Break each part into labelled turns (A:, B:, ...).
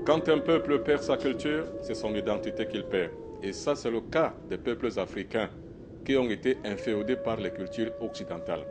A: Quand un peuple perd sa culture, c'est son identité qu'il perd. Et ça, c'est le cas des peuples africains qui ont été inféodés par les cultures occidentales.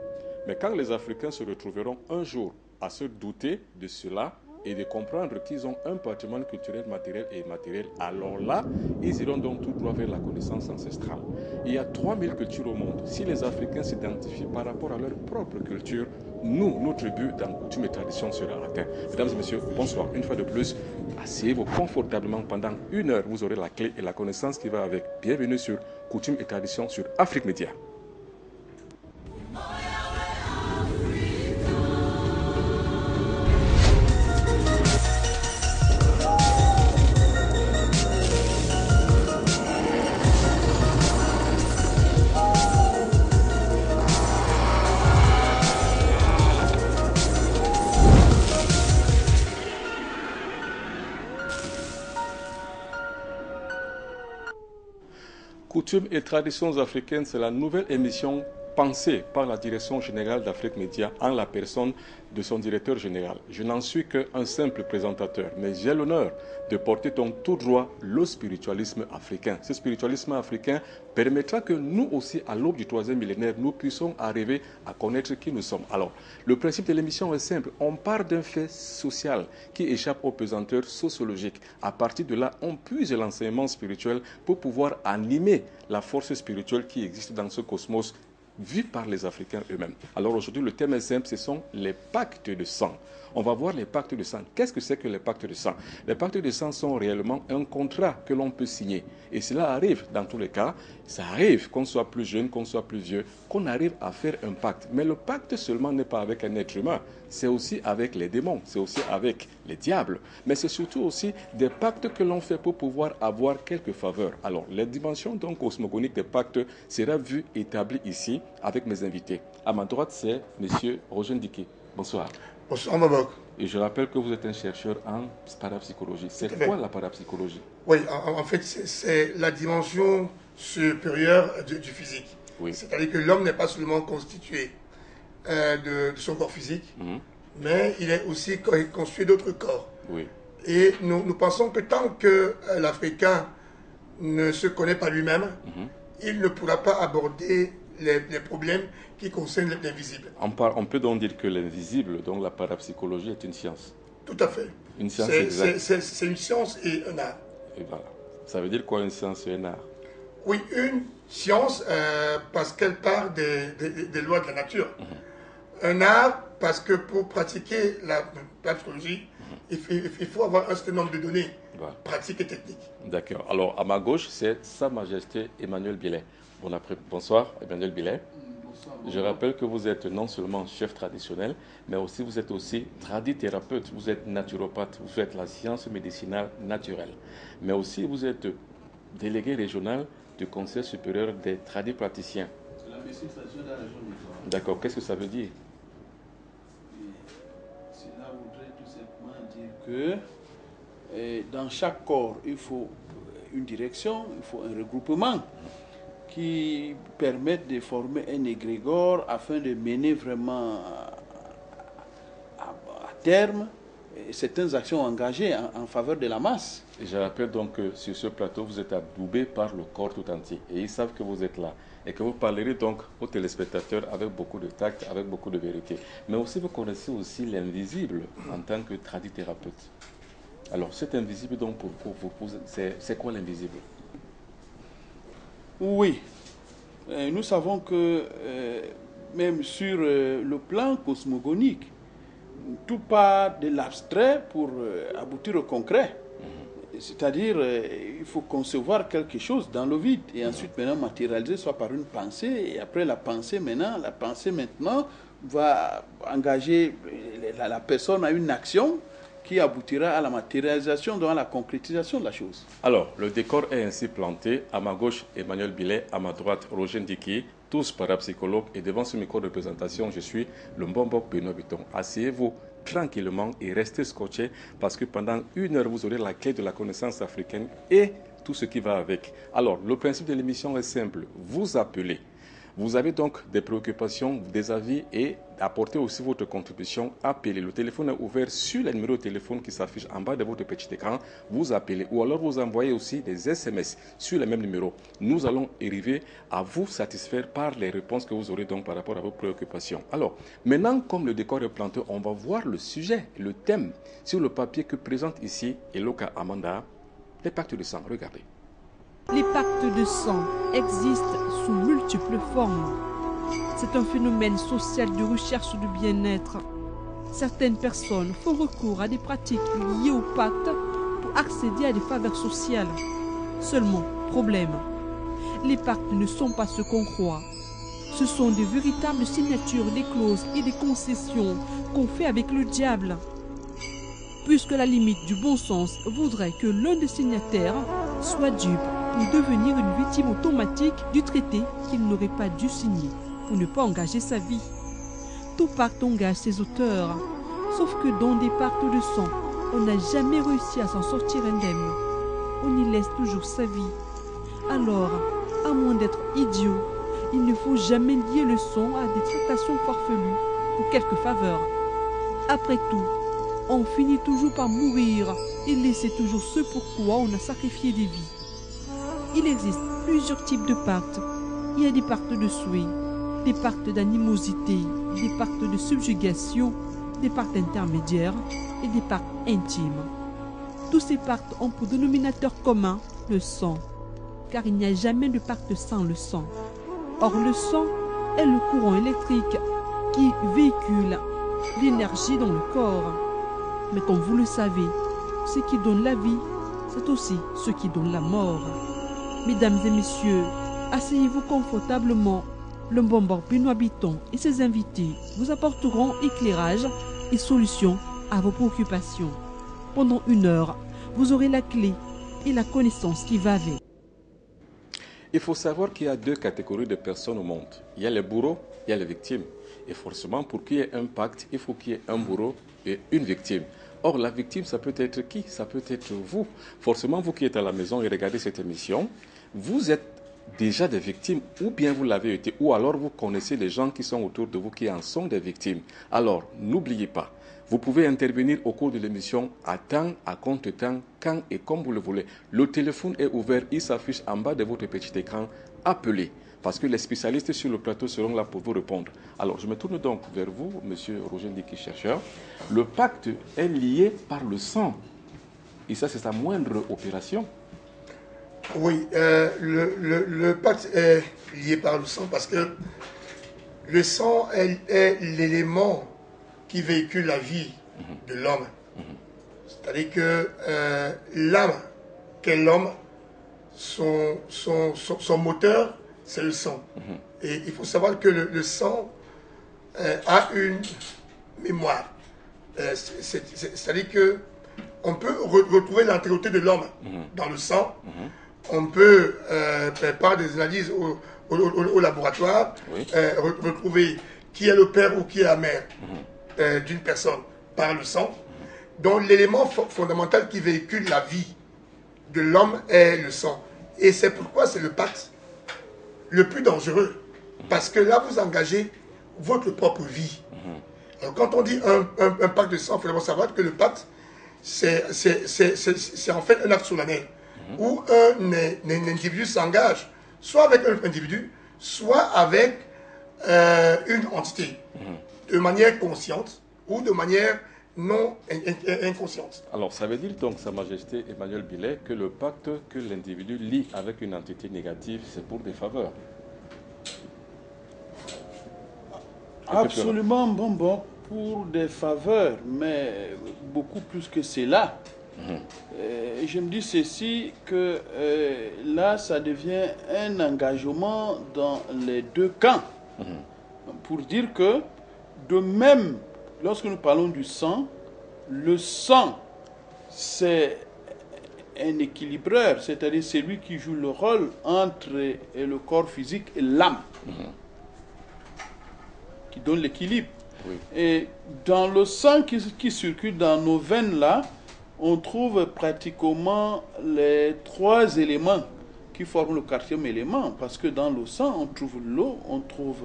A: Mais quand les Africains se retrouveront un jour à se douter de cela et de comprendre qu'ils ont un patrimoine culturel matériel et immatériel, alors là, ils iront donc tout droit vers la connaissance ancestrale. Il y a 3000 cultures au monde. Si les Africains s'identifient par rapport à leur propre culture, nous, notre but dans coutume et tradition sera atteint. Mesdames et messieurs, bonsoir. Une fois de plus, asseyez-vous confortablement pendant 1 heure. Vous aurez la clé et la connaissance qui va avec. Bienvenue sur Coutume et tradition sur Afrique Média. Coutumes et traditions africaines, c'est la nouvelle émission pensée par la Direction générale d'Afrique Média en la personne de son directeur général. Je n'en suis qu'un simple présentateur, mais j'ai l'honneur de porter donc tout droit le spiritualisme africain. Ce spiritualisme africain permettra que nous aussi, à l'aube du 3e millénaire, nous puissions arriver à connaître qui nous sommes. Alors, le principe de l'émission est simple. On part d'un fait social qui échappe aux pesanteurs sociologiques. À partir de là, on puise l'enseignement spirituel pour pouvoir animer la force spirituelle qui existe dans ce cosmos vu par les Africains eux-mêmes. Alors aujourd'hui, le thème est simple, ce sont les pactes de sang. On va voir les pactes de sang. Qu'est-ce que c'est que les pactes de sang? Les pactes de sang sont réellement un contrat que l'on peut signer. Et cela arrive dans tous les cas. Ça arrive qu'on soit plus jeune, qu'on soit plus vieux, qu'on arrive à faire un pacte. Mais le pacte seulement n'est pas avec un être humain. C'est aussi avec les démons, c'est aussi avec les diables. Mais c'est surtout aussi des pactes que l'on fait pour pouvoir avoir quelques faveurs. Alors, les dimensions donc cosmogoniques des pactes sera vue établie ici avec mes invités. À ma droite, c'est M. Roger Ndiké. Bonsoir.
B: Bonsoir, Mabok.
A: Et je rappelle que vous êtes un chercheur en parapsychologie. C'est quoi la parapsychologie?
B: Oui, en fait, c'est la dimension supérieure du physique.
A: Oui.
B: C'est-à-dire que l'homme n'est pas seulement constitué de son corps physique, mais il est aussi constitué d'autres corps.
A: Oui.
B: Et nous pensons que tant que l'Africain ne se connaît pas lui-même, il ne pourra pas aborder les problèmes qui concernent l'invisible.
A: On peut donc dire que l'invisible, donc la parapsychologie, est une science.
B: Tout à fait.
A: Une science exacte.
B: C'est une science et un art.
A: Et voilà. Ça veut dire quoi une science et un art?
B: Oui, une science parce qu'elle part des lois de la nature. Un art parce que pour pratiquer la parapsychologie, il faut avoir un certain nombre de données pratiques et techniques.
A: D'accord. Alors, à ma gauche, c'est Sa Majesté Emmanuel Billet. Bonsoir, Emmanuel Billet.
C: Bonsoir.
A: Je rappelle que vous êtes non seulement chef traditionnel, mais aussi vous êtes aussi tradithérapeute, vous êtes naturopathe, vous faites la science médicinale naturelle. Mais aussi vous êtes délégué régional du Conseil supérieur des tradipraticiens.
C: C'est la médecine traditionnelle de la région de l'Étoile.
A: D'accord, qu'est-ce que ça veut dire?
C: Cela voudrait tout simplement dire que dans chaque corps, il faut une direction, il faut un regroupement qui permettent de former un égrégore afin de mener vraiment à terme certaines actions engagées en faveur de la masse.
A: Et je rappelle donc que sur ce plateau, vous êtes adoubé par le corps tout entier. Et ils savent que vous êtes là. Et que vous parlerez donc aux téléspectateurs avec beaucoup de tact, avec beaucoup de vérité. Mais aussi, vous connaissez aussi l'invisible en tant que tradithérapeute. Alors, cet invisible, donc, pour vous, c'est quoi l'invisible?
C: Oui. Nous savons que même sur le plan cosmogonique, tout part de l'abstrait pour aboutir au concret. C'est-à-dire, il faut concevoir quelque chose dans le vide et ensuite maintenant matérialiser soit par une pensée et après la pensée maintenant va engager la personne à une action qui aboutira à la matérialisation, donc à la concrétisation de la chose.
A: Alors, le décor est ainsi planté. À ma gauche, Emmanuel Billet, à ma droite, Roger Ndiké, tous parapsychologues. Et devant ce micro de présentation, je suis le Mbombok Benoît Biton. Asseyez-vous tranquillement et restez scotchés parce que pendant 1 heure, vous aurez la clé de la connaissance africaine et tout ce qui va avec. Alors, le principe de l'émission est simple. Vous appelez. Vous avez donc des préoccupations, des avis et apportez aussi votre contribution. Appelez. Le téléphone est ouvert sur le numéro de téléphone qui s'affiche en bas de votre petit écran. Vous appelez ou alors vous envoyez aussi des SMS sur le même numéro. Nous allons arriver à vous satisfaire par les réponses que vous aurez donc par rapport à vos préoccupations. Alors, maintenant, comme le décor est planté, on va voir le sujet, le thème sur le papier que présente ici Eloka Amanda, les pactes de sang. Regardez.
D: Les pactes de sang existent sous multiples formes. C'est un phénomène social de recherche du bien-être. Certaines personnes font recours à des pratiques liées au pacte pour accéder à des faveurs sociales. Seulement, problème, les pactes ne sont pas ce qu'on croit. Ce sont de véritables signatures des clauses et des concessions qu'on fait avec le diable. Puisque la limite du bon sens voudrait que l'un des signataires soit dupe pour devenir une victime automatique du traité qu'il n'aurait pas dû signer pour ne pas engager sa vie. Tout pacte engage ses auteurs, sauf que dans des pactes de sang, on n'a jamais réussi à s'en sortir indemne. On y laisse toujours sa vie. Alors, à moins d'être idiot, il ne faut jamais lier le sang à des tractations farfelues pour quelques faveurs. Après tout, on finit toujours par mourir et laisser toujours ce pourquoi on a sacrifié des vies. Il existe plusieurs types de pactes. Il y a des pactes de souhait, des pactes d'animosité, des pactes de subjugation, des pactes intermédiaires et des pactes intimes. Tous ces pactes ont pour dénominateur commun le sang, car il n'y a jamais de pacte sans le sang. Or, le sang est le courant électrique qui véhicule l'énergie dans le corps. Mais comme vous le savez, ce qui donne la vie, c'est aussi ce qui donne la mort. Mesdames et messieurs, asseyez-vous confortablement. Le Mbombo Benoît Biton et ses invités vous apporteront éclairage et solutions à vos préoccupations. Pendant 1 heure, vous aurez la clé et la connaissance qui va avec.
A: Il faut savoir qu'il y a 2 catégories de personnes au monde. Il y a les bourreaux, il y a les victimes. Et forcément, pour qu'il y ait un pacte, il faut qu'il y ait un bourreau et une victime. Or, la victime, ça peut être qui? Ça peut être vous. Forcément, vous qui êtes à la maison et regardez cette émission, vous êtes déjà des victimes, ou bien vous l'avez été, ou alors vous connaissez les gens qui sont autour de vous qui en sont des victimes. Alors, n'oubliez pas, vous pouvez intervenir au cours de l'émission à temps, à contre-temps, quand et comme vous le voulez. Le téléphone est ouvert, il s'affiche en bas de votre petit écran. Appelez, parce que les spécialistes sur le plateau seront là pour vous répondre. Alors, je me tourne donc vers vous, monsieur Roger Ndiki, chercheur. Le pacte est lié par le sang. Et ça, c'est sa moindre opération.
B: Oui, le pacte est lié par le sang parce que le sang est l'élément qui véhicule la vie de l'homme. C'est-à-dire que l'âme qu'est l'homme, son moteur, c'est le sang. Et il faut savoir que le sang a une mémoire. C'est-à-dire que on peut retrouver l'antériorité de l'homme dans le sang. On peut, par des analyses au laboratoire, retrouver qui est le père ou qui est la mère d'une personne par le sang. Donc l'élément fondamental qui véhicule la vie de l'homme est le sang. Et c'est pourquoi c'est le pacte le plus dangereux. Parce que là, vous engagez votre propre vie. Alors, quand on dit un pacte de sang, il faut savoir que le pacte, c'est en fait un acte solennel où un individu s'engage soit avec un individu, soit avec une entité, de manière consciente ou de manière non inconsciente.
A: Alors, ça veut dire donc, Sa Majesté Emmanuel Billet, que le pacte que l'individu lie avec une entité négative, c'est pour des faveurs.
C: Absolument, bon, pour des faveurs, mais beaucoup plus que cela. Je me dis ceci, que là, ça devient un engagement dans les 2 camps. Pour dire que, de même, lorsque nous parlons du sang, le sang, c'est un équilibreur, c'est-à-dire celui qui joue le rôle entre le corps physique et l'âme, qui donne l'équilibre. Et dans le sang qui circule dans nos veines là, on trouve pratiquement les 3 éléments qui forment le quatrième élément, parce que dans le sang, on trouve l'eau, on trouve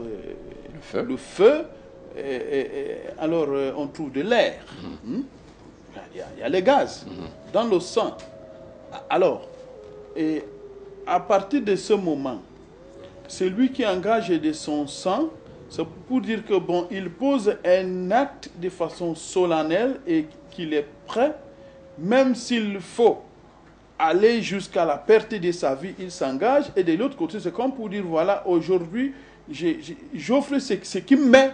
C: le feu alors on trouve de l'air. Il y a les gaz dans le sang. Alors, et à partir de ce moment, c'est lui qui engage de son sang, c'est pour dire que bon, il pose un acte de façon solennelle et qu'il est prêt, même s'il faut aller jusqu'à la perte de sa vie, il s'engage. Et de l'autre côté, c'est comme pour dire, voilà, aujourd'hui, j'offre ce qui m'est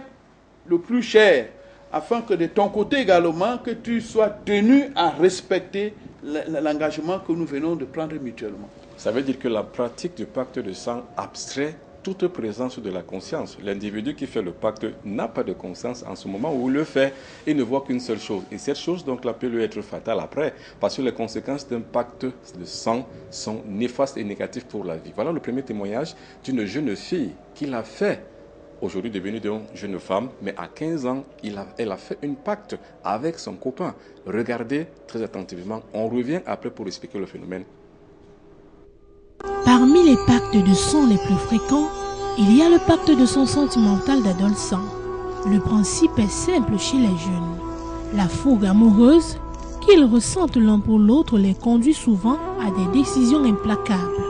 C: le plus cher, afin que de ton côté également, que tu sois tenu à respecter l'engagement que nous venons de prendre mutuellement.
A: Ça veut dire que la pratique du pacte de sang abstrait toute présence de la conscience. L'individu qui fait le pacte n'a pas de conscience en ce moment où il le fait. Il ne voit qu'une seule chose. Et cette chose, donc, là, peut lui être fatale après, parce que les conséquences d'un pacte de sang sont néfastes et négatives pour la vie. Voilà le premier témoignage d'une jeune fille qui l'a fait. Aujourd'hui devenue une jeune femme, mais à 15 ans, elle a fait un pacte avec son copain. Regardez très attentivement. On revient après pour expliquer le phénomène.
E: Parmi les pactes de sang les plus fréquents, il y a le pacte de sang sentimental d'adolescent. Le principe est simple chez les jeunes. La fougue amoureuse qu'ils ressentent l'un pour l'autre les conduit souvent à des décisions implacables.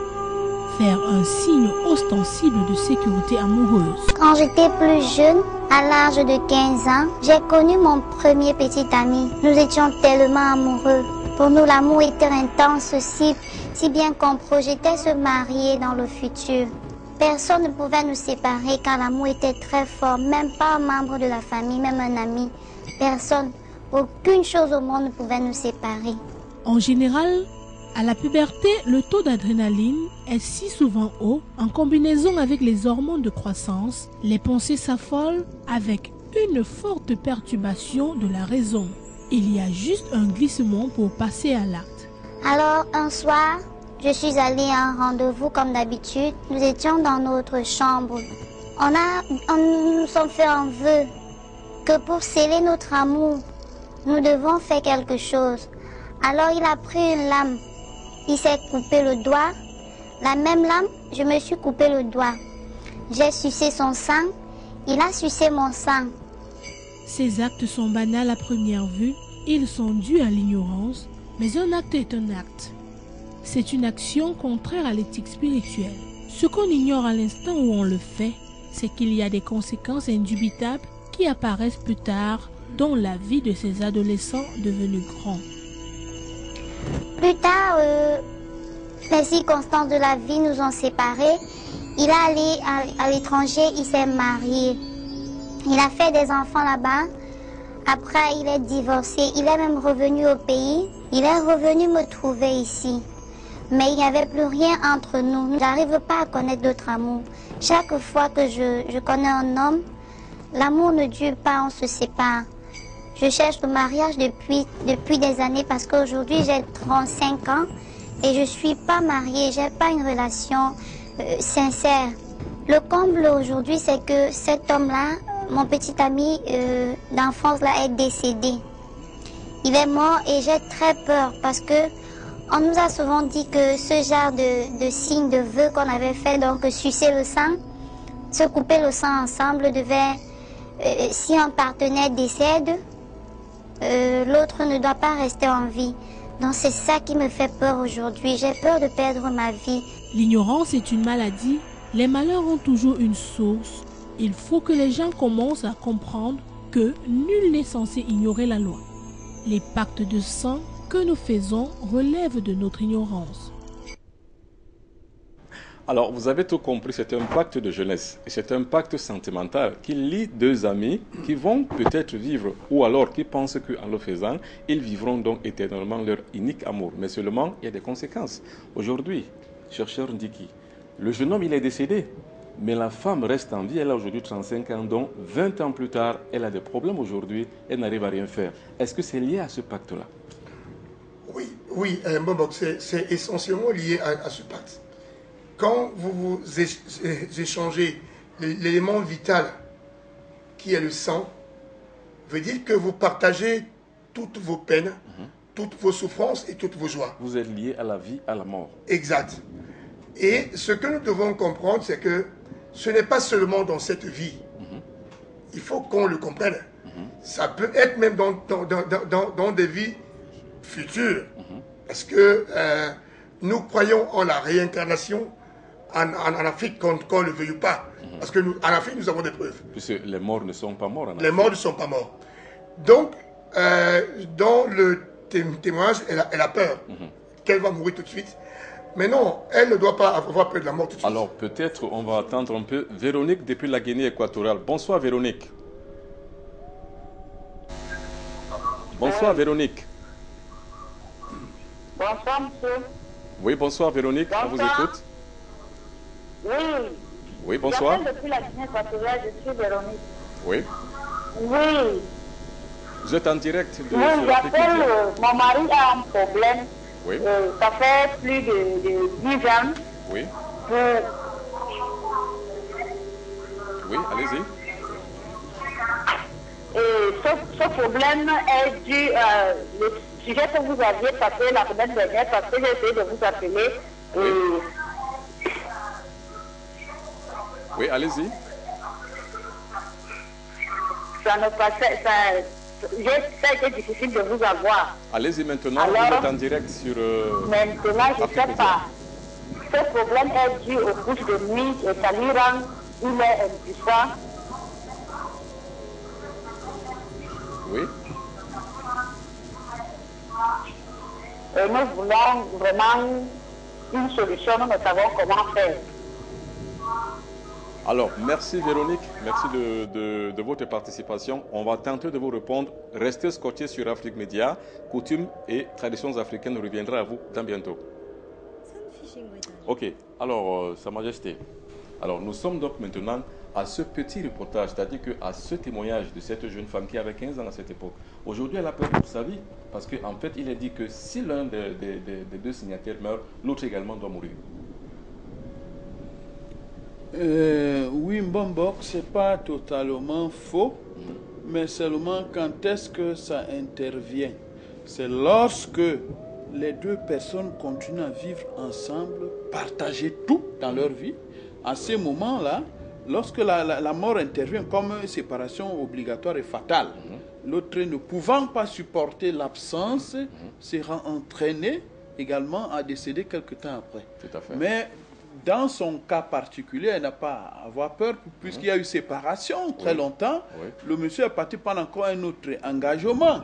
E: Faire un signe ostensible de sécurité amoureuse.
F: Quand j'étais plus jeune, à l'âge de 15 ans, j'ai connu mon premier petit ami. Nous étions tellement amoureux. Pour nous, l'amour était intense, si bien qu'on projetait se marier dans le futur. Personne ne pouvait nous séparer car l'amour était très fort, même pas un membre de la famille, même un ami. Personne, aucune chose au monde ne pouvait nous séparer.
E: En général, à la puberté, le taux d'adrénaline est si souvent haut, en combinaison avec les hormones de croissance, les pensées s'affolent avec une forte perturbation de la raison. Il y a juste un glissement pour passer à l'acte.
F: Alors, un soir, je suis allée à un rendez-vous comme d'habitude. Nous étions dans notre chambre. Nous nous sommes fait un vœu que pour sceller notre amour, nous devons faire quelque chose. Alors, il a pris une lame. Il s'est coupé le doigt. La même lame, je me suis coupé le doigt. J'ai sucé son sang. Il a sucé mon sang.
E: Ces actes sont banals à première vue. Ils sont dus à l'ignorance. Mais un acte est un acte. C'est une action contraire à l'éthique spirituelle. Ce qu'on ignore à l'instant où on le fait, c'est qu'il y a des conséquences indubitables qui apparaissent plus tard dans la vie de ces adolescents devenus grands.
F: Plus tard, les circonstances de la vie nous ont séparés. Il est allé à l'étranger, il s'est marié. Il a fait des enfants là-bas. Après, il est divorcé. Il est même revenu au pays. Il est revenu me trouver ici. Mais il n'y avait plus rien entre nous. Je n'arrive pas à connaître d'autre amour. Chaque fois que je connais un homme, l'amour ne dure pas, on se sépare. Je cherche le mariage depuis des années parce qu'aujourd'hui j'ai 35 ans et je ne suis pas mariée, je n'ai pas une relation sincère. Le comble aujourd'hui, c'est que cet homme-là, mon petit ami d'enfance là, est décédé. Il est mort et j'ai très peur parce que on nous a souvent dit que ce genre de signe de vœu qu'on avait fait, donc sucer le sang, se couper le sang ensemble, devait, si un partenaire décède, l'autre ne doit pas rester en vie. Donc c'est ça qui me fait peur aujourd'hui. J'ai peur de perdre ma vie.
E: L'ignorance est une maladie. Les malheurs ont toujours une source. Il faut que les gens commencent à comprendre que nul n'est censé ignorer la loi. Les pactes de sang que nous faisons relèvent de notre ignorance.
A: Alors, vous avez tout compris, c'est un pacte de jeunesse. Et c'est un pacte sentimental qui lie deux amis qui vont peut-être vivre, ou alors qui pensent qu'en le faisant, ils vivront donc éternellement leur unique amour. Mais seulement, il y a des conséquences. Aujourd'hui, chercheur Ndiki, le jeune homme, il est décédé. Mais la femme reste en vie, elle a aujourd'hui 35 ans, donc 20 ans plus tard, elle a des problèmes aujourd'hui, elle n'arrive à rien faire. Est-ce que c'est lié à ce pacte-là?
B: Oui, c'est essentiellement lié à ce pacte. Quand vous échangez l'élément vital qui est le sang, veut dire que vous partagez toutes vos peines, toutes vos souffrances et toutes vos joies.
A: Vous êtes lié à la vie, à la mort.
B: Exact. Et ce que nous devons comprendre, c'est que ce n'est pas seulement dans cette vie. Il faut qu'on le comprenne. Ça peut être même dans des vies futures. Parce que nous croyons en la réincarnation en Afrique, qu'on ne le veuille pas. Parce qu'en Afrique, nous avons des preuves.
A: Puisque les morts ne sont pas morts en Afrique.
B: Les morts ne sont pas morts. Donc, dans le témoignage, elle a peur qu'elle va mourir tout de suite. Mais non, elle ne doit pas avoir peur de la mort tout de suite.
A: Alors, peut-être on va attendre un peu. Véronique, depuis la Guinée équatoriale. Bonsoir, Véronique. Bonsoir, Véronique.
G: Bonsoir, monsieur.
A: Oui, bonsoir, Véronique.
G: Bonsoir.
A: On vous écoute.
G: Oui.
A: Oui, bonsoir.
G: J'appelle depuis la Guinée équatoriale, je suis Véronique.
A: Oui.
G: Oui.
A: Vous êtes en direct de
G: Oui, j'appelle, mon mari a un problème.
A: Oui.
G: Ça fait plus de 10 ans.
A: Oui. Oui, allez-y.
G: Et ce problème est dû le sujet que vous aviez passé la semaine dernière, parce que j'ai essayé de vous appeler.
A: Oui. Oui, allez-y.
G: Ça ne passait, ça a été difficile de vous avoir.
A: Allez-y maintenant,
G: Alors,
A: vous êtes en direct sur...
G: maintenant, je ne sais pas. Ce problème est dû aux couches de nuit et ça lui rend, il est impuissant.
A: Oui.
G: Et nous voulons vraiment une solution, nous ne savons comment faire.
A: Alors, merci Véronique, merci de votre participation. On va tenter de vous répondre. Restez scotchés sur Afrique Média. Coutumes et traditions africaines reviendra à vous dans bientôt. Ok, alors, Sa Majesté. Alors, nous sommes donc maintenant à ce petit reportage, c'est-à-dire qu'à ce témoignage de cette jeune femme qui avait 15 ans à cette époque. Aujourd'hui, elle a peur pour sa vie, parce qu'en fait, il est dit que si l'un des deux signataires meurt, l'autre également doit mourir.
C: Oui, Mbombok, c'est pas totalement faux, mais seulement quand est-ce que ça intervient? C'est lorsque les deux personnes continuent à vivre ensemble, partager tout dans leur vie. À ces moments-là, lorsque la mort intervient comme une séparation obligatoire et fatale, l'autre ne pouvant pas supporter l'absence sera entraîné également à décéder quelque temps après.
A: Tout à fait.
C: Mais dans son cas particulier, elle n'a pas à avoir peur puisqu'il y a eu séparation très longtemps.
A: Oui.
C: Le monsieur est parti prendre encore un autre engagement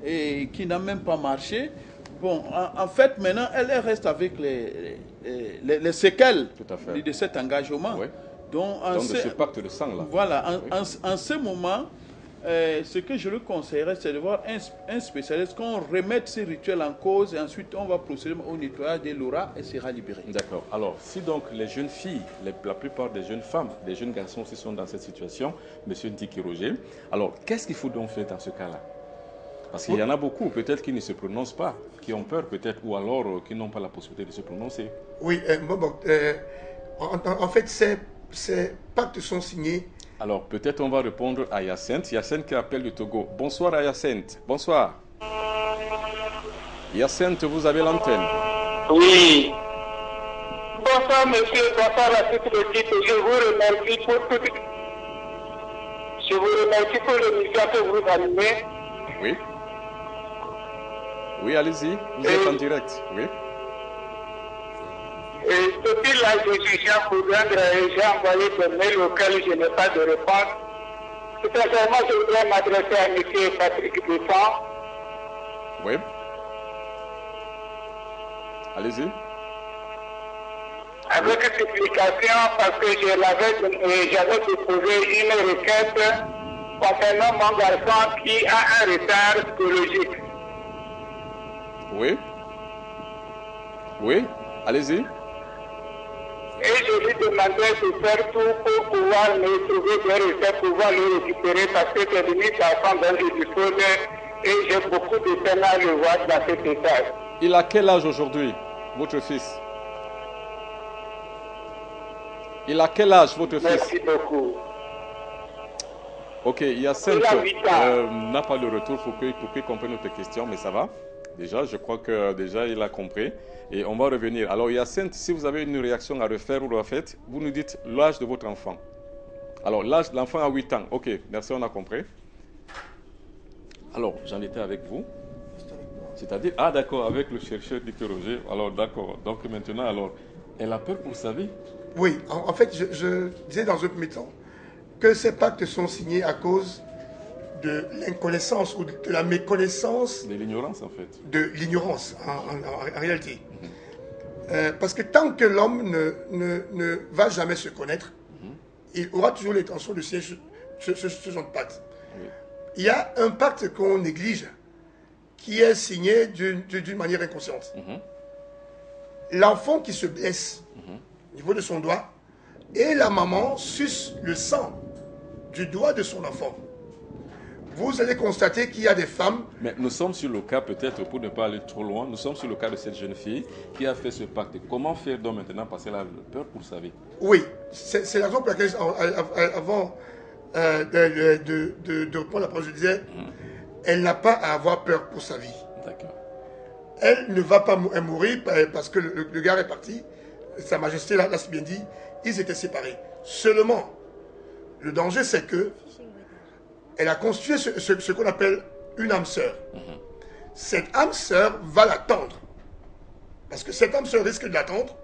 C: et qui n'a même pas marché. Bon, en fait, maintenant, elle reste avec les séquelles
A: Tout à fait.
C: de cet engagement.
A: Oui.
C: Donc,
A: de ce pacte de sang là.
C: Voilà,
A: Oui.
C: en ce moment, ce que je lui conseillerais, c'est de voir un spécialiste, qu'on remette ces rituels en cause et ensuite on va procéder au nettoyage de l'aura et sera libéré. D'accord.
A: Alors, si donc les jeunes filles, la plupart des jeunes femmes, des jeunes garçons aussi sont dans cette situation, monsieur Ndiki Roger, alors qu'est-ce qu'il faut donc faire dans ce cas-là? Parce qu'il y en a beaucoup, peut-être qui ne se prononcent pas, qui ont peur peut-être, ou alors qui n'ont pas la possibilité de se prononcer.
B: Oui, en fait, ces pactes sont signés.
A: Alors, peut-être on va répondre à Yacinthe. Yacinthe qui appelle du Togo. Bonsoir à Yacinthe. Bonsoir. Yacinthe, vous avez l'antenne.
H: Oui. Bonsoir, monsieur. Bonsoir à toute l'équipe. Je vous remercie pour tout. Je vous remercie pour l'émission que vous animez.
A: Oui. Oui, allez-y. Vous êtes en direct. Oui.
H: Et depuis là, je suis Jean Foudendre et j'ai envoyé des mails auxquels je n'ai pas de réponse. Tout simplement, je voudrais m'adresser à M. Patrick Dupont.
A: Oui. Allez-y.
H: Avec supplication, parce que j'avais déposé une requête concernant mon garçon qui a un retard psychologique.
A: Oui. Oui. Allez-y.
H: Et je lui demandais de faire tout pour pouvoir me trouver des recettes, pouvoir le récupérer parce que c'est limite à fond dont je dispose et j'ai beaucoup de peine à le voir dans cet état.
A: Il a quel âge aujourd'hui, votre fils? Il a quel âge, votre fils?
H: Merci beaucoup.
A: Ok, Yacinthe n'a pas de retour pour qu'il comprenne notre question, mais ça va. Déjà, je crois que déjà il a compris. Et on va revenir. Alors, Hyacinthe, si vous avez une réaction à refaire ou refaites, vous nous dites l'âge de votre enfant. Alors, l'âge de l'enfant a 8 ans. Ok, merci, on a compris. Alors, j'en étais avec vous. C'est-à-dire, ah d'accord, avec le chercheur Dr Roger. Alors, d'accord. Donc maintenant, alors, elle a peur pour sa vie?
B: Oui, en fait, je disais dans un premier temps que ces pactes sont signés à cause de l'inconnaissance ou de la méconnaissance.
A: De l'ignorance, en fait.
B: De l'ignorance, en réalité. Parce que tant que l'homme ne va jamais se connaître, il aura toujours l'intention de signer ce genre de pacte. Oui. Il y a un pacte qu'on néglige, qui est signé d'une manière inconsciente. L'enfant qui se blesse au niveau de son doigt, et la maman suce le sang du doigt de son enfant. Vous allez constater qu'il y a des femmes...
A: Mais nous sommes sur le cas, peut-être, pour ne pas aller trop loin, nous sommes sur le cas de cette jeune fille qui a fait ce pacte. Comment faire donc maintenant, parce qu'elle a peur pour sa vie?
B: Oui, c'est la raison pour laquelle, avant de reprendre la parole, je disais, elle n'a pas à avoir peur pour sa vie.
A: D'accord.
B: Elle ne va pas mourir parce que le gars est parti. Sa Majesté l'a bien dit, ils étaient séparés. Seulement, le danger, c'est que elle a constitué ce qu'on appelle une âme sœur. Cette âme sœur va l'attendre. Parce que cette âme sœur risque de l'attendre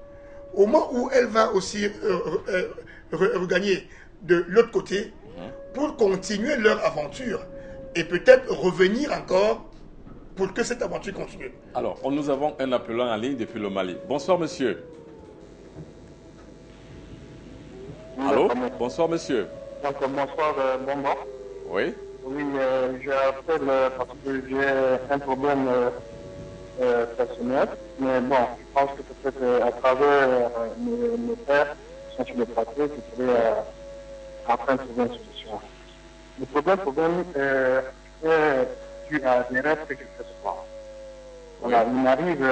B: au moment où elle va aussi regagner de l'autre côté pour continuer leur aventure et peut-être revenir encore pour que cette aventure continue.
A: Alors, nous avons un appelant en ligne depuis le Mali. Bonsoir, monsieur. Allô? Bonsoir, monsieur.
H: Bonsoir, bonsoir.
A: Oui.
H: Oui, j'appelle parce que j'ai un problème personnel. Mais bon, je pense que peut-être à travers mes pères qui sont sur le plateau, je pourrais enfin trouver une solution. Le problème est dû à des rêves que je fais souvent. Voilà, il m'arrive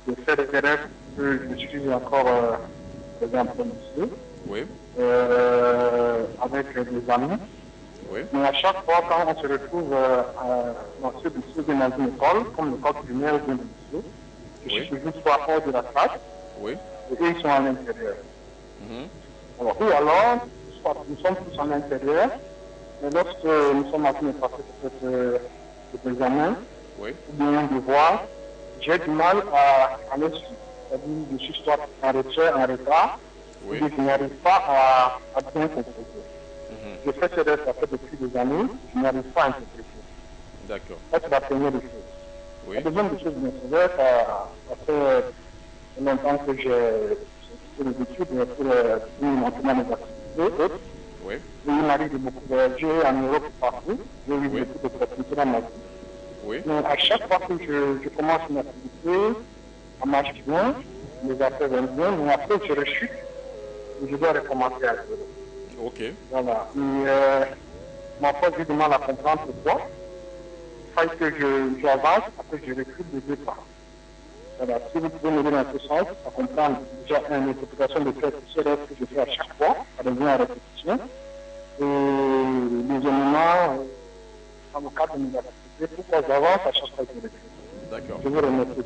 H: de faire des rêves que je suis encore, par exemple, monsieur.
A: Oui.
H: Avec des amis.
A: Oui.
H: Mais à chaque fois, quand on se retrouve dans une école, comme l'école primaire ou bien le lycée, je suis toujours soit hors de la classe, et eux, ils sont à l'intérieur. Alors, ou alors, soit nous sommes tous à l'intérieur, mais lorsque nous sommes en train de passer cet examen, ou bien un devoir, j'ai du mal à le suivre. C'est-à-dire, je suis soit en retard, et je n'arrive pas à bien comprendre. Je fais ce rêve, ça fait depuis des années, je n'arrive pas à interpréter.
A: D'accord.
H: C'est la première des choses. La deuxième des choses, bien sûr, ça fait longtemps que j'ai fait des études pour maintenant mes activités. Et il m'arrive de beaucoup voyager en Europe partout. J'ai eu beaucoup d'opportunités dans ma vie. Mais à chaque fois que je commence une activité, ça marche bien, les affaires vont bien, mais après je rechute et je dois recommencer à zéro.
A: Ok.
H: Voilà. Et ma foi, j'ai du mal à comprendre pourquoi. Il faut que j'avance, après je recule de 2 pas. Voilà. Si vous pouvez m'aider dans ce sens, à comprendre déjà une interprétation de ce rêve que je fais à chaque fois, ça revient à répétition. Et deuxièmement, dans le cadre de mes activités, pourquoi j'avance à chaque fois que je recule.
A: D'accord.
H: Je vous remercie.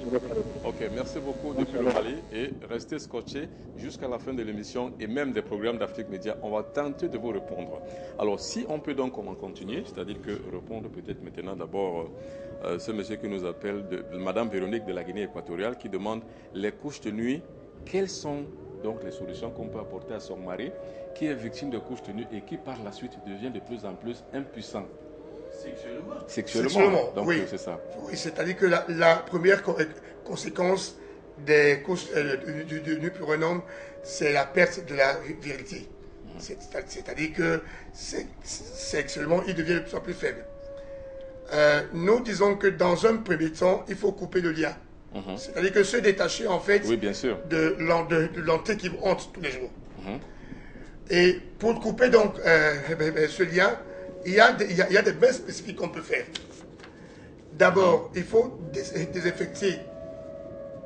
A: Ok, merci beaucoup depuis le Mali et restez scotchés jusqu'à la fin de l'émission et même des programmes d'Afrique Média. On va tenter de vous répondre. Alors, si on peut donc comment continuer, c'est-à-dire que répondre peut-être maintenant d'abord ce monsieur qui nous appelle, Madame Véronique de la Guinée équatoriale, qui demande les couches de nuit. Quelles sont donc les solutions qu'on peut apporter à son mari qui est victime de couches de nuit et qui par la suite devient de plus en plus impuissant? Sexuellement. Donc,
B: oui.
A: C'est ça. Oui,
B: c'est-à-dire que la première conséquence des couches du nu pour un homme, c'est la perte de la virilité. C'est-à-dire que sexuellement, il devient de plus en plus faible. Nous disons que dans un premier temps, il faut couper le lien. C'est-à-dire que se détacher en fait de l'entité qui vous hante tous les jours. Et pour couper donc ce lien, il y a des bains spécifiques qu'on peut faire. D'abord, il faut désinfecter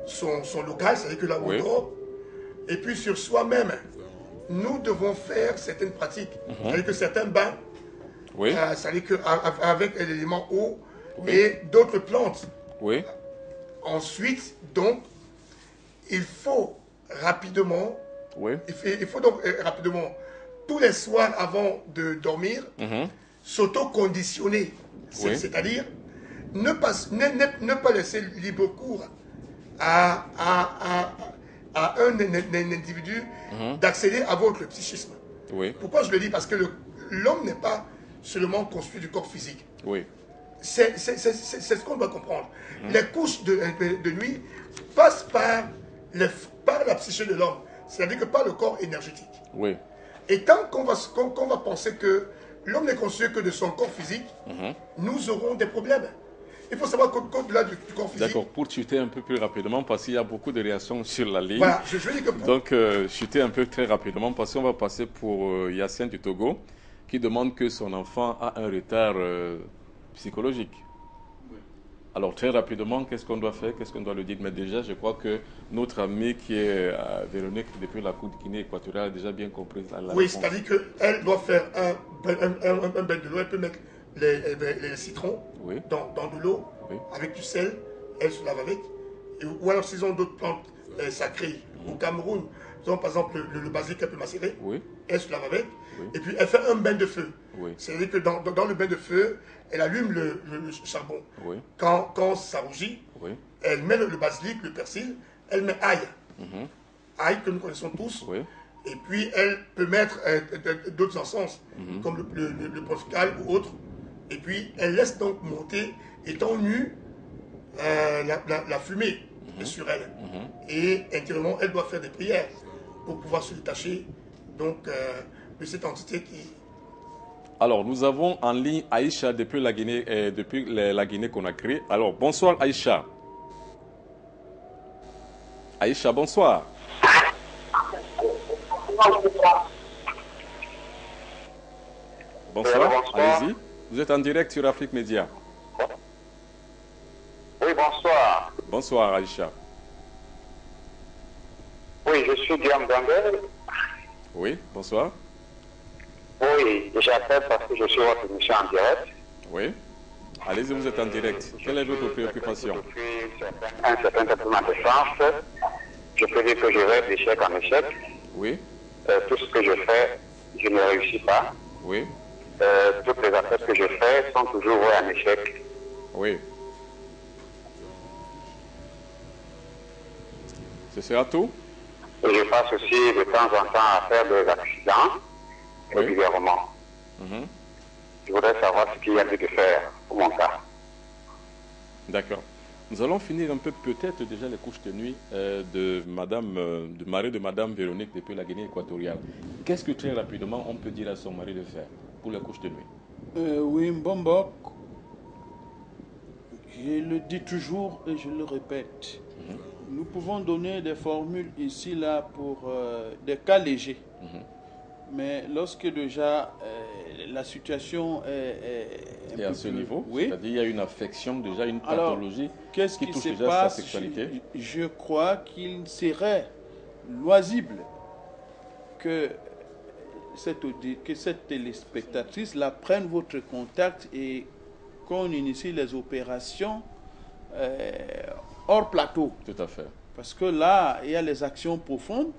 B: son local, c'est-à-dire que là où on dort. Et puis sur soi-même, nous devons faire certaines pratiques. C'est-à-dire que certains bains, c'est-à-dire qu'avec l'élément eau et d'autres plantes
A: Oui.
B: Ensuite, donc, il faut rapidement,
A: Oui.
B: il faut donc rapidement, tous les soirs avant de dormir, s'auto-conditionner.
A: Oui.
B: C'est-à-dire ne pas laisser libre cours à un individu d'accéder à votre psychisme.
A: Oui.
B: Pourquoi je le dis? Parce que l'homme n'est pas seulement construit du corps physique.
A: Oui.
B: C'est ce qu'on doit comprendre. Les couches de nuit passent par la psyché de l'homme, c'est-à-dire que par le corps énergétique.
A: Oui.
B: Et tant qu'on va penser que l'homme n'est construit que de son corps physique, nous aurons des problèmes. Il faut savoir qu'au-delà du corps physique...
A: D'accord, pour chuter un peu plus rapidement, parce qu'il y a beaucoup de réactions sur la ligne.
B: Voilà, je veux dire que
A: Donc, chuter un peu très rapidement, parce qu'on va passer pour Yacine du Togo, qui demande que son enfant a un retard psychologique.
C: Oui.
A: Alors, très rapidement, qu'est-ce qu'on doit faire? Qu'est-ce qu'on doit lui dire? Mais déjà, je crois que notre amie qui est Véronique, depuis la Côte Guinée équatoriale, a déjà bien compris la
B: oui,
A: réponse.
B: c'est-à-dire qu'elle doit faire un bain de l'eau, elle peut mettre les citrons dans de l'eau, avec du sel, elle se lave avec. Ou alors, s'ils ont d'autres plantes sacrées, au Cameroun, ils ont par exemple le basilic qu'elle peut macérer, elle se lave avec, et puis elle fait un bain de feu. C'est-à-dire que dans le bain de feu, elle allume le charbon. Quand ça rougit, elle met le basilic, le persil, elle met ail. Ail que nous connaissons tous. Et puis elle peut mettre d'autres encens, comme le portugal ou autre. Et puis elle laisse donc monter, étant nue, la fumée sur elle. Et intérieurement, elle doit faire des prières pour pouvoir se détacher donc, de cette entité qui...
A: Alors, nous avons en ligne Aïcha depuis la Guinée-Conakry. Alors, bonsoir Aïcha. Aïcha, bonsoir. Bonsoir, allez-y. Vous êtes en direct sur Afrique Média.
H: Oui, bonsoir.
A: Bonsoir Aïcha.
H: Oui, je suis Guillaume Dangel.
A: Oui, bonsoir.
H: Oui, j'appelle parce que je suis votre émission en direct.
A: Oui. Allez-y, vous êtes en direct. Quelle est votre préoccupation?
H: Depuis un certain temps de défense, je peux dire que je rêve d'échec en échec.
A: Oui.
H: Tout ce que je fais, je ne réussis pas.
A: Oui.
H: Toutes les affaires que je fais sont toujours en échec.
A: Oui. Ce sera tout?
H: Et je passe aussi de temps en temps à faire des accidents régulièrement. Je voudrais savoir ce qu'il y a lieu de faire pour mon cas.
A: D'accord. Nous allons finir un peu peut-être déjà les couches de nuit de mari de Madame Véronique depuis la Guinée équatoriale. Qu'est-ce que très rapidement on peut dire à son mari de faire pour les couches de nuit?
C: Oui, Mbombok, je le dis toujours et je le répète. Nous pouvons donner des formules ici, là, pour des cas légers. Mais lorsque déjà la situation est
A: et à ce niveau, c'est-à-dire il y a une affection, déjà une pathologie
C: qu'est-ce
A: qui
C: qui
A: touche
C: se
A: déjà
C: passe?
A: sa sexualité.
C: Je crois qu'il serait loisible que cette téléspectatrice la prenne votre contact et qu'on initie les opérations hors plateau.
A: Tout à fait.
C: Parce que là, il y a les actions profondes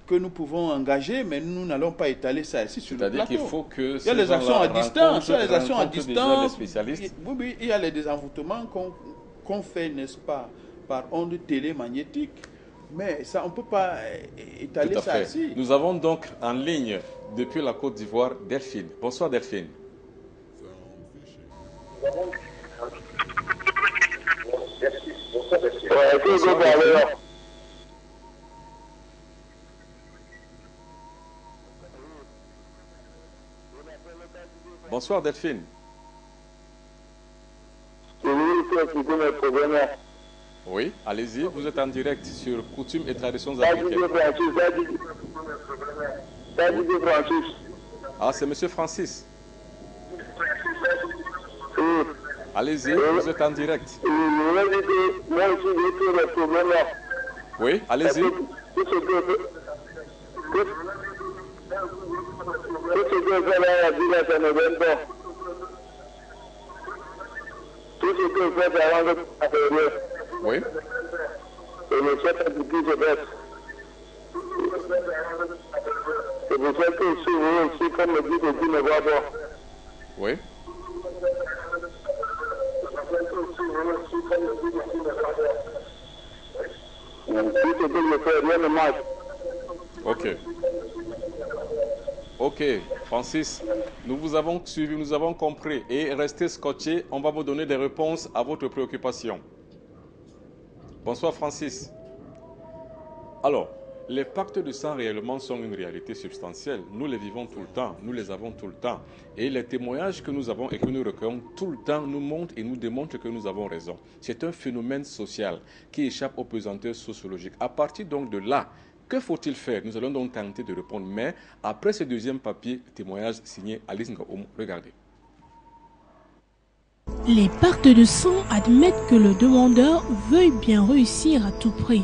C: que nous pouvons engager, mais nous n'allons pas étaler ça ici sur le plateau.
A: C'est-à-dire qu'il faut que
C: il y a les actions à distance. Il y a les actions à distance.
A: Les spécialistes.
C: Oui, il y a les désenvoûtements qu'on fait, n'est-ce pas, par ondes télémagnétiques. Mais ça, on ne peut pas étaler ça ici.
A: Nous avons donc en ligne, depuis la Côte d'Ivoire, Delphine. Bonsoir Delphine. Bonsoir Delphine. Oui, allez-y, vous êtes en direct sur Coutumes et Traditions africaines. Ah, c'est Monsieur Francis. Allez-y, vous êtes en direct. Oui, allez-y.
H: Tout ce que je fais avant de faire,
A: Oui.
H: et je sais pas du tout, je vais. C'est pour ça que je suis venu ici, comme me dit, de me voir bon.
A: Oui.
H: Tout ce que je fais, rien ne marche.
A: Ok. Ok, Francis, nous vous avons suivi, nous avons compris. Et restez scotché, on va vous donner des réponses à votre préoccupation. Bonsoir Francis. Alors, les pactes de sang réellement sont une réalité substantielle. Nous les vivons tout le temps, nous les avons tout le temps. Et les témoignages que nous avons et que nous recueillons tout le temps nous montrent et nous démontrent que nous avons raison. C'est un phénomène social qui échappe aux pesanteurs sociologiques. À partir donc de là, que faut-il faire? Nous allons donc tenter de répondre. Mais après ce deuxième papier, témoignage signé Alice Ngaoum, regardez.
E: Les pactes de sang admettent que le demandeur veuille bien réussir à tout prix.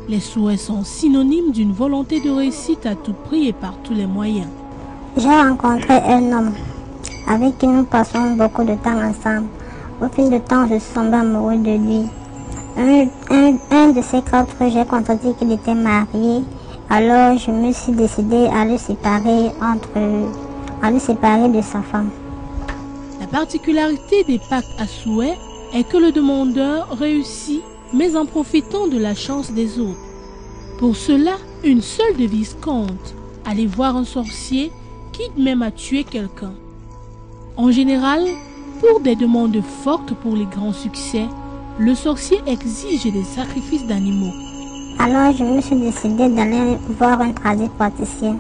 E: Les souhaits sont synonymes d'une volonté de réussite à tout prix et par tous les moyens.
F: J'ai rencontré un homme avec qui nous passons beaucoup de temps ensemble. Au fil du temps, je suis tombée amoureux de lui. Un de ces 4 jours, j'ai constaté qu'il était marié. Alors, je me suis décidée à le séparer de sa femme.
E: La particularité des pactes à souhait est que le demandeur réussit, mais en profitant de la chance des autres. Pour cela, une seule devise compte: aller voir un sorcier, quitte même à tuer quelqu'un. En général, pour des demandes fortes pour les grands succès, le sorcier exige des sacrifices d'animaux.
F: Alors, je me suis décidée d'aller voir un tradipraticien.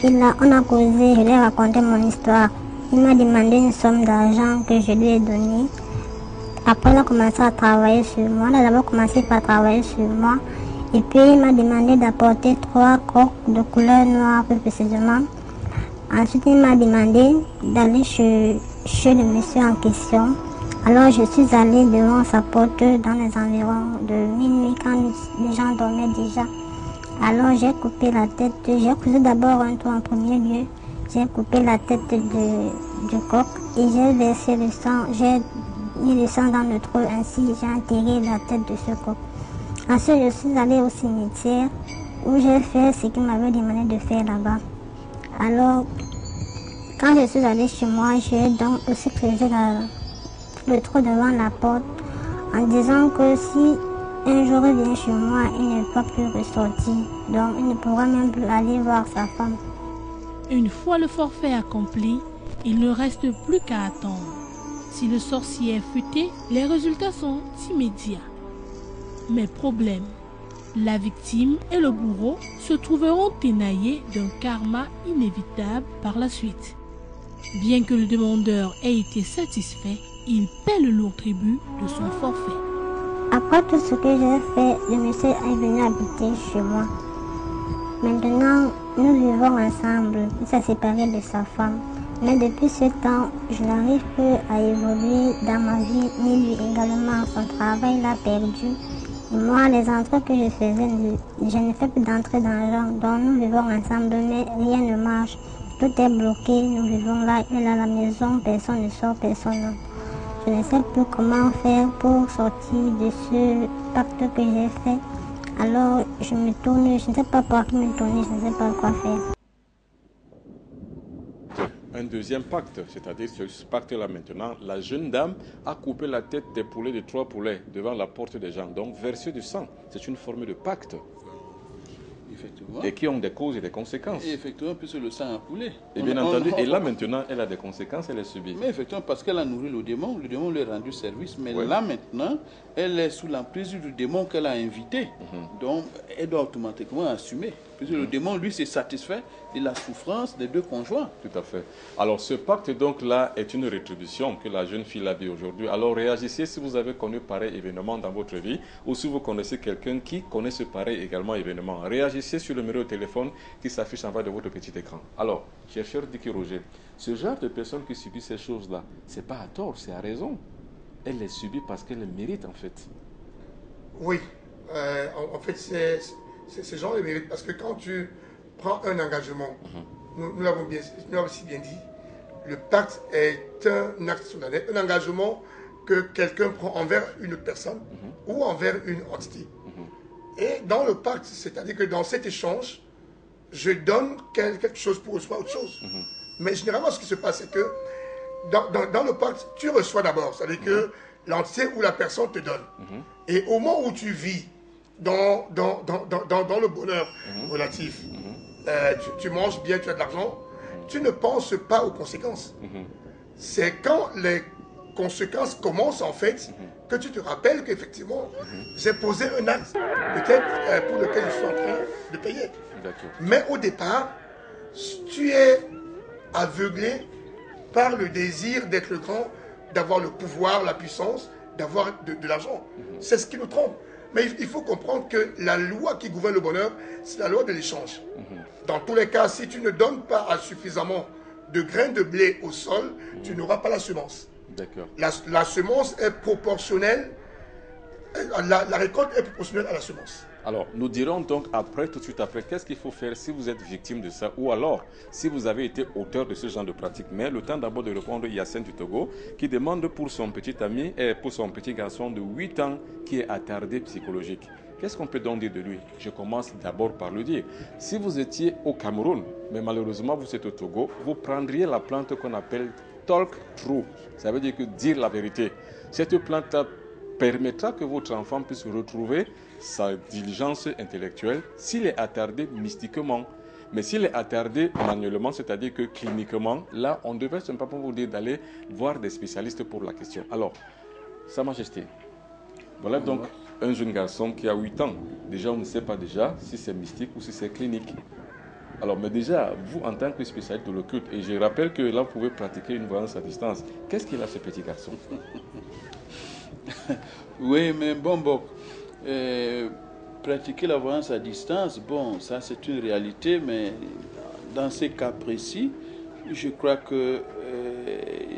F: On a causé, je lui ai raconté mon histoire. Il m'a demandé une somme d'argent que je lui ai donnée. Après, il a commencé à travailler sur moi. Il a d'abord commencé par travailler sur moi. Et puis, il m'a demandé d'apporter 3 coques de couleur noire, plus précisément. Ensuite, il m'a demandé d'aller chez le monsieur en question. Alors, je suis allée devant sa porte dans les environs de minuit, quand les gens dormaient déjà. Alors, j'ai coupé la tête. J'ai causé d'abord un tour en premier lieu. J'ai coupé la tête du coq et j'ai versé le sang. J'ai mis le sang dans le trou, ainsi j'ai enterré la tête de ce coq. Ensuite, je suis allée au cimetière où j'ai fait ce qu'il m'avait demandé de faire là-bas. Alors, quand je suis allée chez moi, j'ai donc aussi creusé le trou devant la porte en disant que si un jour il vient chez moi, il ne peut plus ressortir. Donc, il ne pourra même plus aller voir sa femme.
E: Une fois le forfait accompli, il ne reste plus qu'à attendre. Si le sorcier est futé, les résultats sont immédiats. Mais problème, la victime et le bourreau se trouveront énaillés d'un karma inévitable par la suite. Bien que le demandeur ait été satisfait, il paie le lourd tribut de son forfait.
F: Après tout ce que j'ai fait, le monsieur est venu habiter chez moi. Maintenant, nous vivons ensemble. Il s'est séparé de sa femme. Mais depuis ce temps, je n'arrive plus à évoluer dans ma vie, ni lui également. Son travail l'a perdu. Et moi, les entrées que je faisais, je ne fais plus d'entrée d'argent. Donc nous vivons ensemble, mais rien ne marche. Tout est bloqué, nous vivons là, il est à la maison, personne ne sort, personne n'entre. Je ne sais plus comment faire pour sortir de ce pacte que j'ai fait. Alors je me tourne, je ne sais pas par qui me tourner, je ne sais pas quoi faire.
A: Un deuxième pacte, c'est-à-dire ce pacte-là maintenant, la jeune dame a coupé la tête des poulets, de 3 poulets, devant la porte des gens. Donc verser du sang, c'est une forme de pacte.
C: Effectivement.
A: Et qui ont des causes et des conséquences.
C: Et effectivement, puisque le sang a coulé.
A: Et bien entendu, et là maintenant, elle a des conséquences, elle est subie.
C: Mais effectivement, parce qu'elle a nourri le démon lui a rendu service. Mais là maintenant, elle est sous l'emprise du démon qu'elle a invité. Donc, elle doit automatiquement assumer. Puisque le démon, lui, s'est satisfait de la souffrance des deux conjoints.
A: Tout à fait. Alors, ce pacte, donc, là, est une rétribution que la jeune fille a vue aujourd'hui. Alors, réagissez si vous avez connu pareil événement dans votre vie ou si vous connaissez quelqu'un qui connaît ce pareil également événement. Réagissez sur le numéro de téléphone qui s'affiche en bas de votre petit écran. Alors, chercheur Dicky Roger, ce genre de personnes qui subissent ces choses-là, c'est pas à tort, c'est à raison. Elle les subit parce qu'elle les mérite, en fait.
B: Oui. En fait, c'est ce genre de mérite parce que quand tu prends un engagement, nous l'avons aussi bien dit, le pacte est un acte solennel. Un engagement que quelqu'un prend envers une personne ou envers une entité. Et dans le pacte, c'est-à-dire que dans cet échange, je donne quelque chose pour recevoir autre chose. Mais généralement, ce qui se passe, c'est que dans le pacte, tu reçois d'abord. C'est-à-dire que l'entité ou la personne te donne. Et au moment où tu vis dans le bonheur relatif, tu manges bien, tu as de l'argent, tu ne penses pas aux conséquences. C'est quand les conséquences commencent, en fait, que tu te rappelles qu'effectivement, j'ai posé un acte, peut-être pour lequel je suis en train de payer. Mais au départ, tu es aveuglé par le désir d'être le grand, d'avoir le pouvoir, la puissance, d'avoir de l'argent. C'est ce qui nous trompe. Mais il faut comprendre que la loi qui gouverne le bonheur, c'est la loi de l'échange. Dans tous les cas, si tu ne donnes pas suffisamment de grains de blé au sol, tu n'auras pas la semence. La semence est proportionnelle, la récolte est proportionnelle à la semence.
A: Alors, nous dirons donc après, tout de suite après, qu'est-ce qu'il faut faire si vous êtes victime de ça ou alors si vous avez été auteur de ce genre de pratique. Mais le temps d'abord de répondre Yacine du Togo qui demande pour son petit ami et pour son petit garçon de 8 ans qui est attardé psychologique. Qu'est-ce qu'on peut donc dire de lui? Je commence d'abord par le dire. Si vous étiez au Cameroun, mais malheureusement vous êtes au Togo, vous prendriez la plante qu'on appelle Talk True. Ça veut dire que dire la vérité. Cette plante permettra que votre enfant puisse retrouver sa diligence intellectuelle s'il est attardé mystiquement. Mais s'il est attardé manuellement, c'est-à-dire que cliniquement, là, on devrait simplement vous dire d'aller voir des spécialistes pour la question. Alors, Sa Majesté, voilà donc un jeune garçon qui a 8 ans. Déjà, on ne sait pas déjà si c'est mystique ou si c'est clinique. Alors, mais déjà, vous, en tant que spécialiste de l'occulte, et je rappelle que là, vous pouvez pratiquer une voyance à distance, qu'est-ce qu'il a, ce petit garçon?
C: Oui, mais bon, pratiquer la voyance à distance, bon, ça c'est une réalité, mais dans ces cas précis, je crois que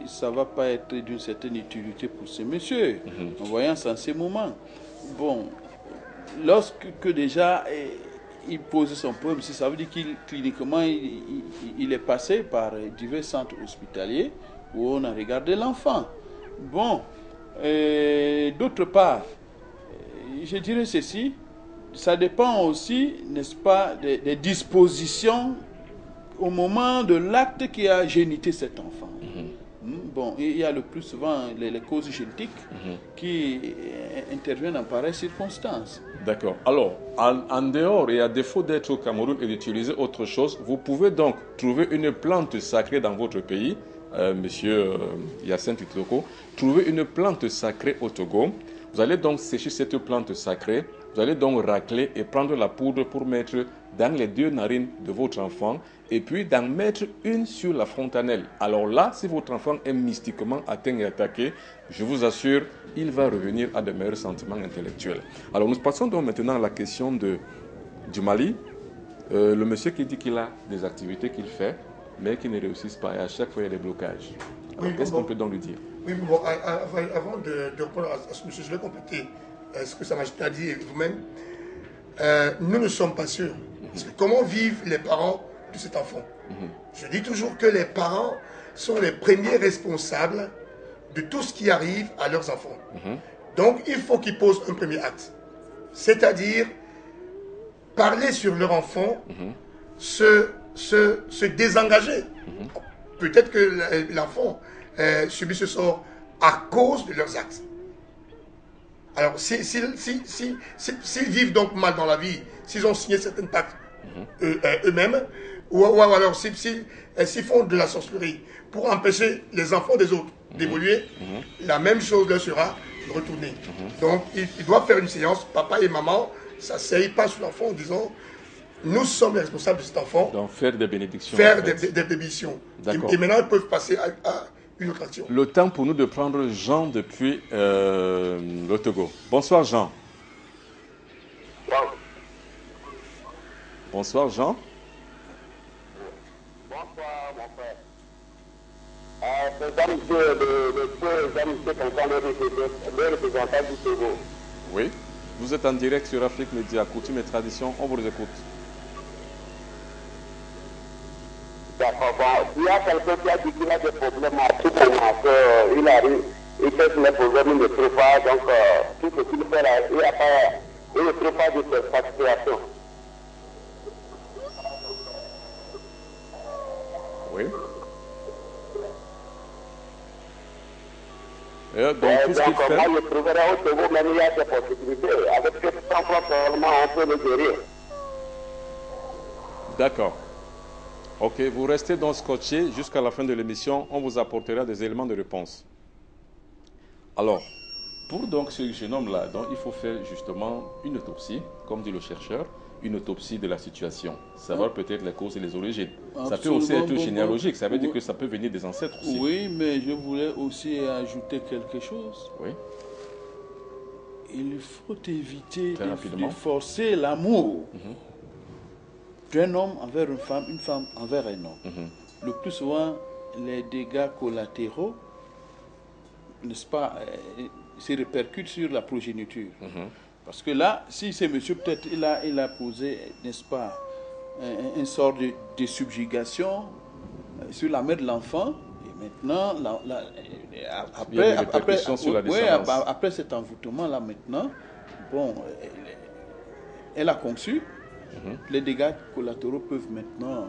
C: ça ne va pas être d'une certaine utilité pour ce monsieur, en voyance en ces moments. Bon, lorsque déjà il pose son problème, ça veut dire qu'il cliniquement il est passé par divers centres hospitaliers où on a regardé l'enfant. Bon, d'autre part, je dirais ceci, ça dépend aussi, n'est-ce pas, des dispositions au moment de l'acte qui a génité cet enfant. Bon, il y a le plus souvent les causes génétiques qui interviennent en pareilles circonstances.
A: D'accord. Alors, en dehors et à défaut d'être au Cameroun et d'utiliser autre chose, vous pouvez donc trouver une plante sacrée dans votre pays, monsieur Yacine Tutoko, trouver une plante sacrée au Togo. Vous allez donc sécher cette plante sacrée, vous allez donc racler et prendre la poudre pour mettre dans les 2 narines de votre enfant et puis d'en mettre une sur la fontanelle. Alors là, si votre enfant est mystiquement atteint et attaqué, je vous assure, il va revenir à de meilleurs sentiments intellectuels. Alors nous passons donc maintenant à la question du Mali. Le monsieur qui dit qu'il a des activités qu'il fait, mais qui ne réussissent pas et à chaque fois il y a des blocages. Qu'est-ce qu'on peut donc lui dire?
B: Oui, bon, avant de répondre à ce monsieur, je vais compléter ce que Sa Majesté a dit vous-même. Nous ne sommes pas sûrs. Parce que comment vivent les parents de cet enfant? Je dis toujours que les parents sont les premiers responsables de tout ce qui arrive à leurs enfants. Donc, il faut qu'ils posent un premier acte. C'est-à-dire, parler sur leur enfant, se désengager. Peut-être que l'enfant subit ce sort à cause de leurs actes. Alors, s'ils vivent donc mal dans la vie, s'ils ont signé certains pactes eux-mêmes, ou alors s'ils font de la sorcellerie pour empêcher les enfants des autres d'évoluer, la même chose leur sera retournée. Donc, ils doivent faire une séance, papa et maman s'asseyent pas sur l'enfant en disant nous sommes les responsables de cet enfant.
A: Donc, faire des bénédictions.
B: Faire des bénédictions. Et maintenant, ils peuvent passer à une autre action.
A: Le temps pour nous de prendre Jean depuis le Togo. Bonsoir Jean. Bonsoir Jean.
H: Bonsoir mon frère. C'est le représentant du Togo.
A: Oui, vous êtes en direct sur Afrique Média, coutume et tradition, on vous écoute.
H: D'accord, bon, il y a quelqu'un qui a dit qu'il a des problèmes à tout moment, il arrive, Et peut-être les problèmes ne trouvent pas, donc tout ce qu'il fait là, il ne trouve pas de satisfaction.
A: Oui. Et donc, tout ce qu'il fait...
H: Moi, je trouverai au Togo, même il y a des possibilités. Avec ce 100 francs, probablement, on peut le guérir.
A: D'accord. Ok, vous restez donc scotché jusqu'à la fin de l'émission. On vous apportera des éléments de réponse. Alors, pour donc ce jeune homme-là, donc, il faut faire justement une autopsie, comme dit le chercheur, une autopsie de la situation. Savoir peut-être les causes et les origines.
C: Absolument.
A: Ça peut aussi être généalogique. Ça veut dire que ça peut venir des ancêtres aussi.
C: Oui, mais je voulais aussi ajouter quelque chose.
A: Oui.
C: Il faut éviter
A: rapidement
C: de forcer l'amour d'un homme envers une femme envers un homme. Le plus souvent, les dégâts collatéraux, n'est-ce pas, se répercutent sur la progéniture. Parce que là, si c'est monsieur, peut-être il a posé, n'est-ce pas, une sorte de subjugation sur la mère de l'enfant. Et maintenant, après cet envoûtement-là, maintenant, bon, elle a conçu. Les dégâts collatéraux peuvent maintenant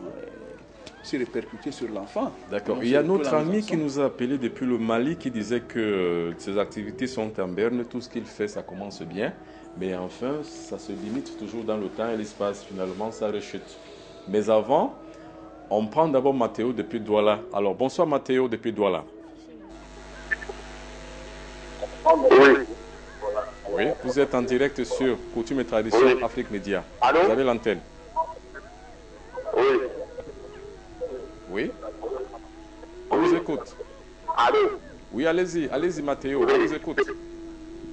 C: se répercuter sur l'enfant.
A: D'accord. Il y a notre ami qui nous a appelé depuis le Mali qui disait que ses activités sont en berne, tout ce qu'il fait, ça commence bien. Mais enfin, ça se limite toujours dans le temps et l'espace. Finalement, ça rechute. Mais avant, on prend d'abord Mathéo depuis Douala. Alors, bonsoir Mathéo depuis Douala.
H: Oui.
A: Oui, vous êtes en direct sur Coutume et Tradition Afrique Média.
H: Allô?
A: Vous avez l'antenne.
H: Oui.
A: Oui. On vous écoute.
H: Allô?
A: Oui, allez-y, allez-y Mathéo, on vous écoute.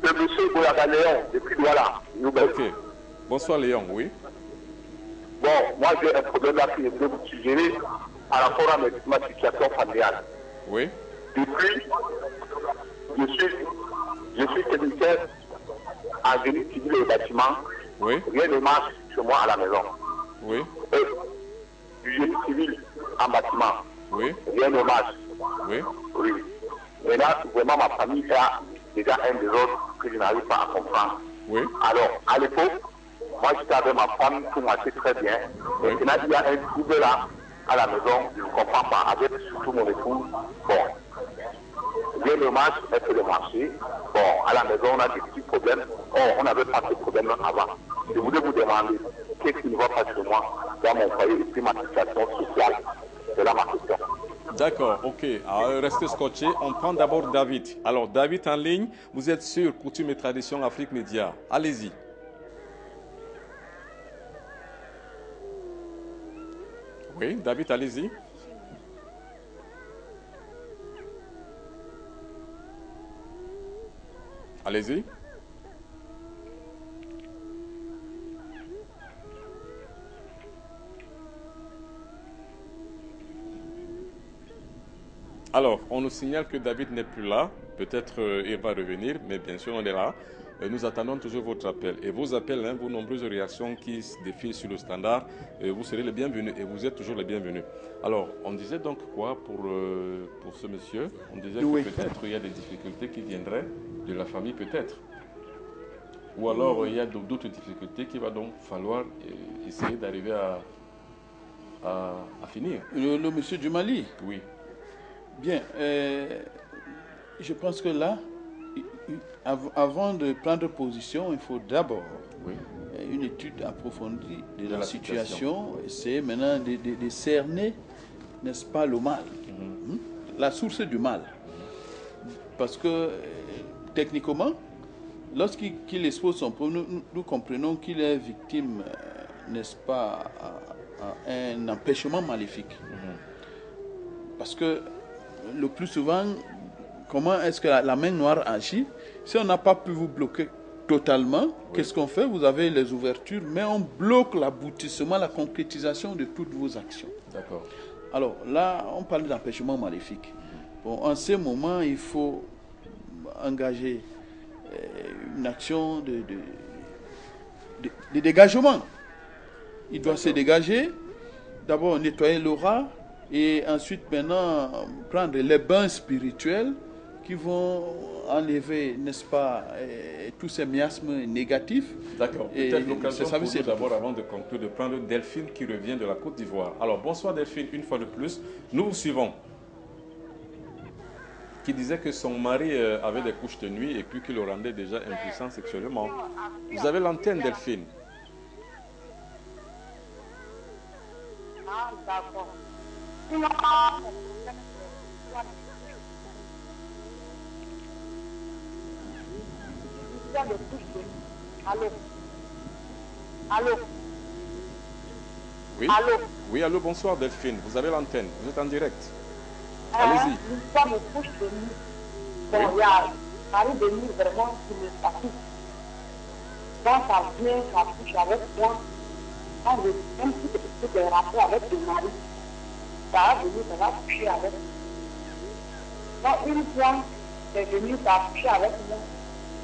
H: Le monsieur Boyaka Léon, depuis Douala.
A: Ok. Bonsoir Léon, oui.
H: Bon, moi j'ai un problème là qui est de vous suggérer par rapport à ma situation familiale.
A: Oui.
H: Depuis, je suis technicien en génie civil et bâtiment.
A: Oui.
H: Rien ne marche chez moi à la maison.
A: Oui.
H: Du génie civil en bâtiment.
A: Oui.
H: Rien ne marche.
A: Oui.
H: Oui. Mais là, vraiment, ma famille a déjà un des autres que je n'arrive pas à comprendre.
A: Oui.
H: Alors, à l'époque, moi j'étais avec ma femme, tout marchait très bien.
A: Oui.
H: Maintenant, il y a un trouble là, à la maison, je ne comprends pas, avec surtout mon épouse. Bon, bien le marche, elle fait le marché. Bon, à la maison, on a des petits problèmes. Oh, on n'avait pas ce problème avant. Je voulais vous demander, qu'est-ce qui ne va pas chez moi dans mon foyer et puis ma situation sociale. C'est là ma question.
A: D'accord, ok. Alors, restez scotché. On prend d'abord David. Alors, David en ligne, vous êtes sur Coutume et Tradition Afrique Média. Allez-y. Oui, David, allez-y. Allez-y. Alors, on nous signale que David n'est plus là. Peut-être il va revenir, mais bien sûr, on est là. Nous attendons toujours votre appel. Et vos appels, vos nombreuses réactions qui se défilent sur le standard, vous serez les bienvenus et vous êtes toujours les bienvenus. Alors, on disait donc quoi pour ce monsieur? On disait que peut-être il y a des difficultés qui viendraient de la famille, peut-être. Ou alors il y a d'autres difficultés qu'il va donc falloir essayer d'arriver à finir.
C: Le monsieur du Mali?
A: Oui.
C: Bien, je pense que là, avant de prendre position, il faut d'abord une étude approfondie de la situation. C'est maintenant de cerner, n'est-ce pas, le mal, la source du mal. Parce que, techniquement, lorsqu'il expose son problème, nous comprenons qu'il est victime, n'est-ce pas, à un empêchement maléfique. Parce que, le plus souvent, comment est-ce que la main noire agit? Si on n'a pas pu vous bloquer totalement, qu'est-ce qu'on fait? Vous avez les ouvertures, mais on bloque l'aboutissement, la concrétisation de toutes vos actions.
A: D'accord.
C: Alors là, on parle d'empêchement maléfique. Bon, en ce moment, il faut engager une action de dégagement. Il doit se dégager, d'abord nettoyer l'aura, et ensuite maintenant prendre les bains spirituels qui vont enlever, n'est-ce pas, tous ces miasmes négatifs.
A: D'accord.
C: Et
A: Peut-être l'occasion
C: ce service
A: pour nous
C: est-
A: d'abord, avant de conclure, de prendre Delphine qui revient de la Côte d'Ivoire. Alors, bonsoir Delphine, une fois de plus. Nous vous suivons. Qui disait que son mari avait des couches de nuit et puis qu'il le rendait déjà impuissant sexuellement. Vous avez l'antenne, Delphine.
G: Ah, d'accord. Allô? Allô?
A: Oui.
G: Allô?
A: Oui, allô, bonsoir Delphine. Vous avez l'antenne. Vous êtes en direct. Allez-y.
G: L'histoire me couche de nuit. Bon,
A: Oui.
G: il y a Paris de nuit vraiment qui me fatigue. Quand ça vient, ça couche avec moi. Quand je, même si c'est des rapports avec le mari, ça va venir, ça va coucher avec moi. Donc, une fois, c'est venu, ça a couché avec moi.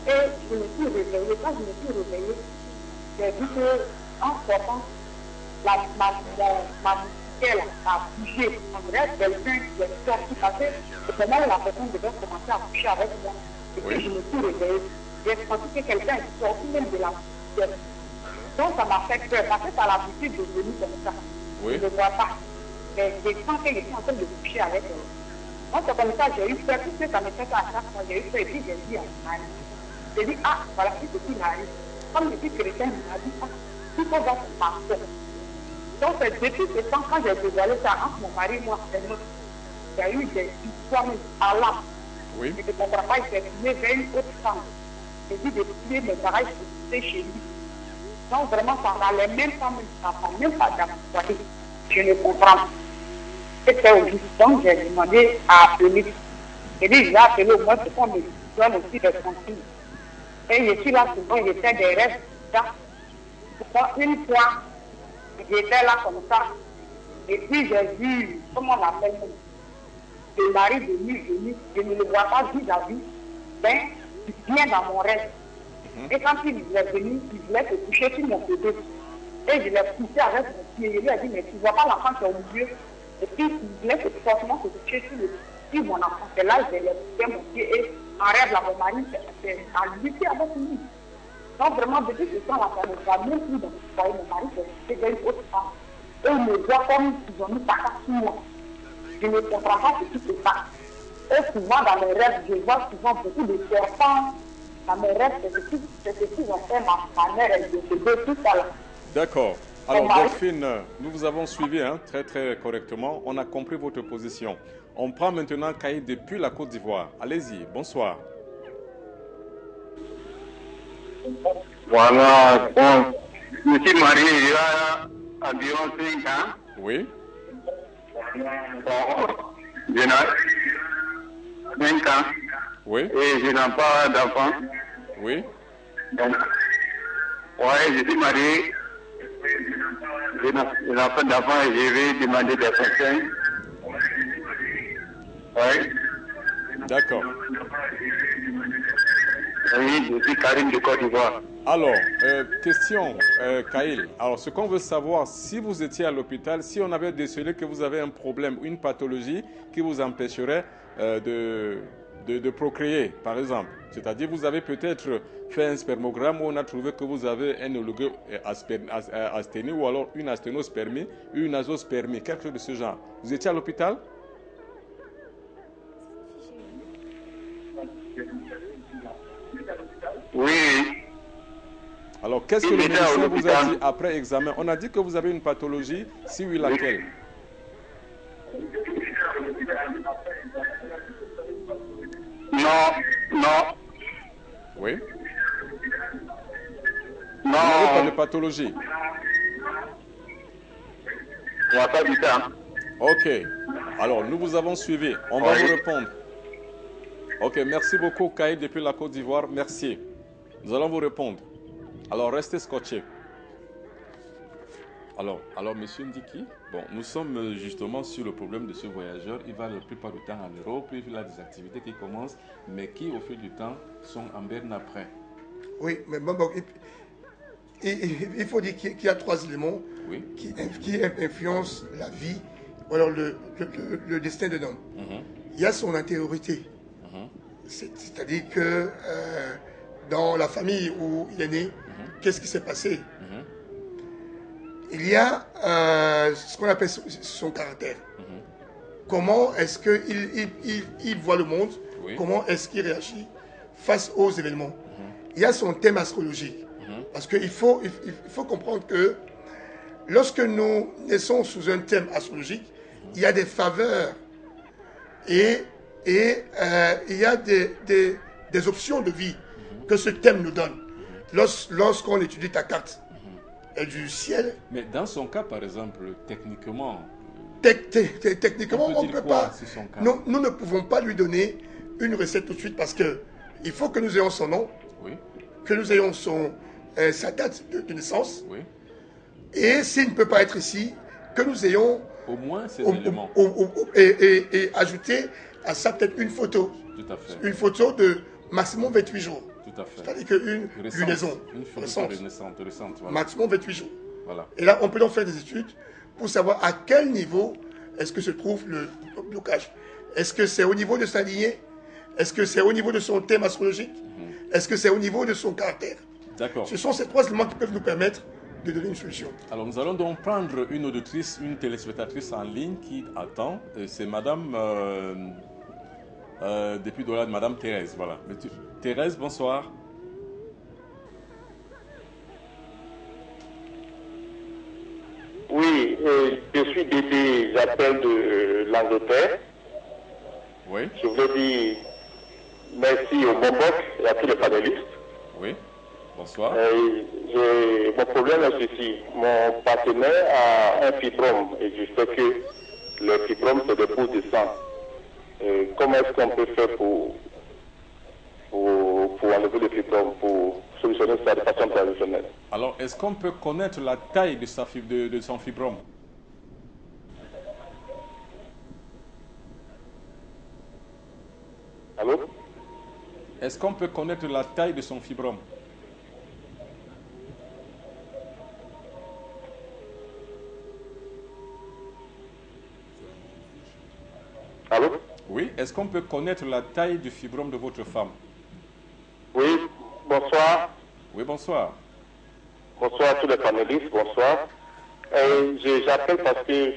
G: Et je me suis réveillée. Quand je me suis réveillée, j'ai vu qu'en sortant, ma musicelle a bougé. En vrai, quelqu'un qui est sorti parce que c'est comment la personne devait commencer à coucher avec moi. Et puis je me suis réveillée. J'ai senti que quelqu'un est sorti même de la musicelle. Donc ça m'a fait peur parce que ça a l'habitude de venir comme ça.
A: Oui.
G: Je ne vois pas. Mais je sens qu'elle était en train de coucher avec elle. Donc c'est comme ça, j'ai eu peur. Tout ce que ça me fait à chaque fois, j'ai eu peur. Et puis j'ai dit à mon mari. J'ai dit, ah, voilà ce qui m'arrive. Comme je suis chrétien, il m'a dit, ah, il faut voir son pasteur. Donc, c'est depuis ce temps, quand j'ai dévoilé ça entre mon mari et moi, il y a eu des histoires à l'âme.
A: Oui.
G: Je ne comprends pas, il s'est tourné vers une autre femme. J'ai dit de plier mes bagages pour quitter chez lui. Donc, vraiment, ça n'allait même pas, même pas d'employer. Je ne comprends pas. C'était au juste. Donc, j'ai demandé à appeler. J'ai dit, j'ai appelé au moins pour qu'on me donne aussi des consignes. Et je suis là souvent, j'ai fait des rêves, ça. Une fois, j'étais là comme ça. Et puis j'ai vu, comment on l'appelle, le mari de nuit, je ne le vois pas vis-à-vis, mais il vient dans mon rêve. Et quand il est venu, il voulait se coucher sur mon bébé. Et je l'ai poussé avec mon pied. Je lui ai dit, mais tu ne vois pas l'enfant qui est au milieu. Et puis il voulait forcément se coucher sur mon enfant. C'est là que je l'ai poussé mon pied. Et en rêve, là, mon mari s'est enlutté avec lui. Donc vraiment, depuis ce temps-là, ça ne va même plus dans le foyer. Mon mari s'est fait une autre femme. Et il me voit comme ils ont mis ta carte sur moi. Je ne comprends pas ce qui se passe. Et souvent, dans mes rêves, je vois souvent beaucoup de serpents. Dans mes rêves, c'est ce qu'ils ont fait ma mère et je te tout ça là.
A: D'accord. Alors Delphine, nous vous avons suivi très très correctement. On a compris votre position. On prend maintenant Caïd depuis la Côte d'Ivoire. Allez-y, bonsoir.
H: Voilà, bon, je suis marié il y a environ 5 ans.
A: Oui.
H: Bon, je n'ai 5 ans.
A: Oui.
H: Et je n'ai pas d'enfant.
A: Oui.
H: Donc, ouais, je suis marié. Je n'ai pas d'enfant et je vais demander des conseils. Oui.
A: D'accord.
H: Oui, je suis Karim de Côte d'Ivoire.
A: Alors, question, Kaïl. Alors, ce qu'on veut savoir, si vous étiez à l'hôpital, si on avait décelé que vous avez un problème, une pathologie qui vous empêcherait de procréer, par exemple. C'est-à-dire, vous avez peut-être fait un spermogramme où on a trouvé que vous avez un oligosthénie ou alors une asténospermie, une azospermie, quelque chose de ce genre. Vous étiez à l'hôpital?
H: Oui.
A: Alors, qu'est-ce que le médecin vous a dit après examen? On a dit que vous avez une pathologie, si oui, laquelle?
H: Non.
A: Oui.
H: Non.
A: Vous n'avez pas de pathologie?
H: On n'a pas dit ça.
A: Ok. Alors, nous vous avons suivi. On va vous répondre. Ok, merci beaucoup, Kaïd, depuis la Côte d'Ivoire. Merci. Nous allons vous répondre. Alors, restez scotchés. Alors, monsieur Ndiki, bon, nous sommes justement sur le problème de ce voyageur. Il va la plupart du temps en Europe, il a des activités qui commencent, mais qui, au fil du temps, sont en berne après.
B: Oui, mais bon, il faut dire qu'il y a 3 éléments qui influencent la vie, ou alors le destin d'un homme. Il y a son intériorité. C'est-à-dire que dans la famille où il est né, qu'est-ce qui s'est passé? Il y a ce qu'on appelle son caractère. Comment est-ce qu'il voit le monde? Comment est-ce qu'il réagit face aux événements? Il y a son thème astrologique. Parce qu'il faut comprendre que lorsque nous naissons sous un thème astrologique, il y a des faveurs et il y a des options de vie que ce thème nous donne. Lorsqu'on étudie ta carte du ciel.
A: Mais dans son cas, par exemple, techniquement...
B: Techniquement, on ne peut pas. Nous ne pouvons pas lui donner une recette tout de suite parce qu'il faut que nous ayons son nom, que nous ayons sa date de naissance. Et s'il ne peut pas être ici, que nous ayons
A: au moins ces éléments.
B: Et ajouter à ça peut-être une photo.
A: Tout à fait.
B: Une photo de maximum 28 jours.
A: Tout à fait.
B: C'est-à-dire qu'une lunaison.
A: Une photo récente. Voilà.
B: Maximum 28 jours.
A: Voilà.
B: Et là, on peut donc faire des études pour savoir à quel niveau est-ce que se trouve le blocage. Est-ce que c'est au niveau de sa lignée? Est-ce que c'est au niveau de son thème astrologique? Est-ce que c'est au niveau de son caractère?
A: D'accord.
B: Ce sont ces trois éléments qui peuvent nous permettre de donner une solution.
A: Alors nous allons donc prendre une auditrice, une téléspectatrice en ligne qui attend. C'est Madame, depuis Douala, Madame Thérèse. Voilà. Thérèse, bonsoir.
H: Oui, je suis Dédé, j'appelle de l'Angleterre.
A: Oui.
H: Je voulais dire merci au Bombok et à tous les panélistes.
A: Oui, bonsoir.
H: Mon problème est ceci. Mon partenaire a un fibrome et je sais que le fibrome c'est des bouts de sang. Comment est-ce qu'on peut faire pour enlever le fibrome, pour solutionner ça de façon traditionnelle?
A: Alors, est-ce qu'on peut connaître la taille de son fibrome?
H: Allô?
A: Est-ce qu'on peut connaître la taille de son fibrome?
H: Allô?
A: Oui, est-ce qu'on peut connaître la taille du fibrome de votre femme?
H: Oui, bonsoir.
A: Oui, bonsoir.
H: Bonsoir à tous les panélistes, bonsoir. J'appelle parce que...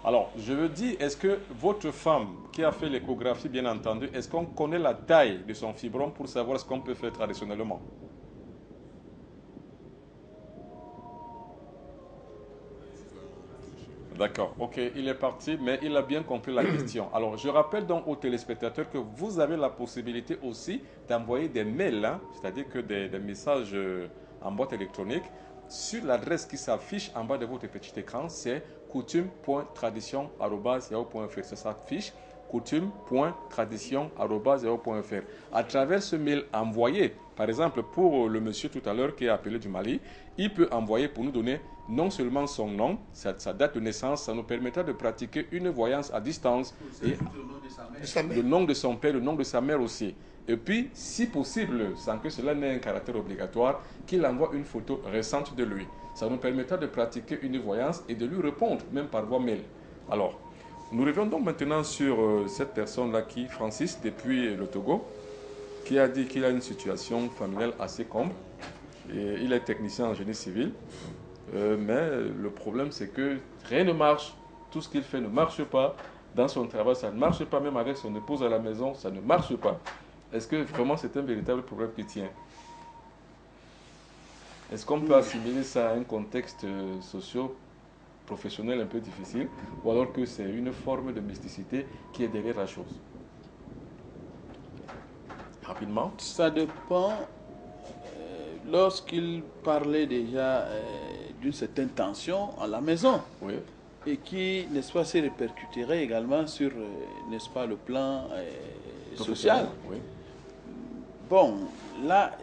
A: Alors, je veux dire, est-ce que votre femme qui a fait l'échographie, bien entendu, est-ce qu'on connaît la taille de son fibrome pour savoir ce qu'on peut faire traditionnellement? D'accord, ok, il est parti, mais il a bien compris la question. Alors, je rappelle donc aux téléspectateurs que vous avez la possibilité aussi d'envoyer des mails, hein, c'est-à-dire que des messages en boîte électronique sur l'adresse qui s'affiche en bas de votre petit écran, c'est coutume.tradition@yahoo.fr. Ça s'affiche coutume.tradition@yahoo.fr. À travers ce mail envoyé, par exemple pour le monsieur tout à l'heure qui est appelé du Mali, il peut envoyer pour nous donner non seulement son nom, sa date de naissance, ça nous permettra de pratiquer une voyance à distance, et le nom de son père, le nom de sa mère aussi. Et puis, si possible, sans que cela n'ait un caractère obligatoire, qu'il envoie une photo récente de lui. Ça nous permettra de pratiquer une voyance et de lui répondre, même par voie mail. Alors, nous revenons donc maintenant sur cette personne-là Francis, depuis le Togo, qui a dit qu'il a une situation familiale assez comble. Et il est technicien en génie civil. Mais le problème, c'est que rien ne marche. Tout ce qu'il fait ne marche pas. Dans son travail, ça ne marche pas. Même avec son épouse à la maison, ça ne marche pas. Est-ce que vraiment c'est un véritable problème qui tient? Est-ce qu'on peut assimiler ça à un contexte socio-professionnel un peu difficile, ou alors que c'est une forme de mysticité qui est derrière la chose? Rapidement.
C: Ça dépend. Lorsqu'il parlait déjà d'une certaine tension à la maison,
A: oui,
C: et qui, n'est-ce pas, se répercuterait également sur, n'est-ce pas, le plan social.
A: Oui.
C: Bon, là,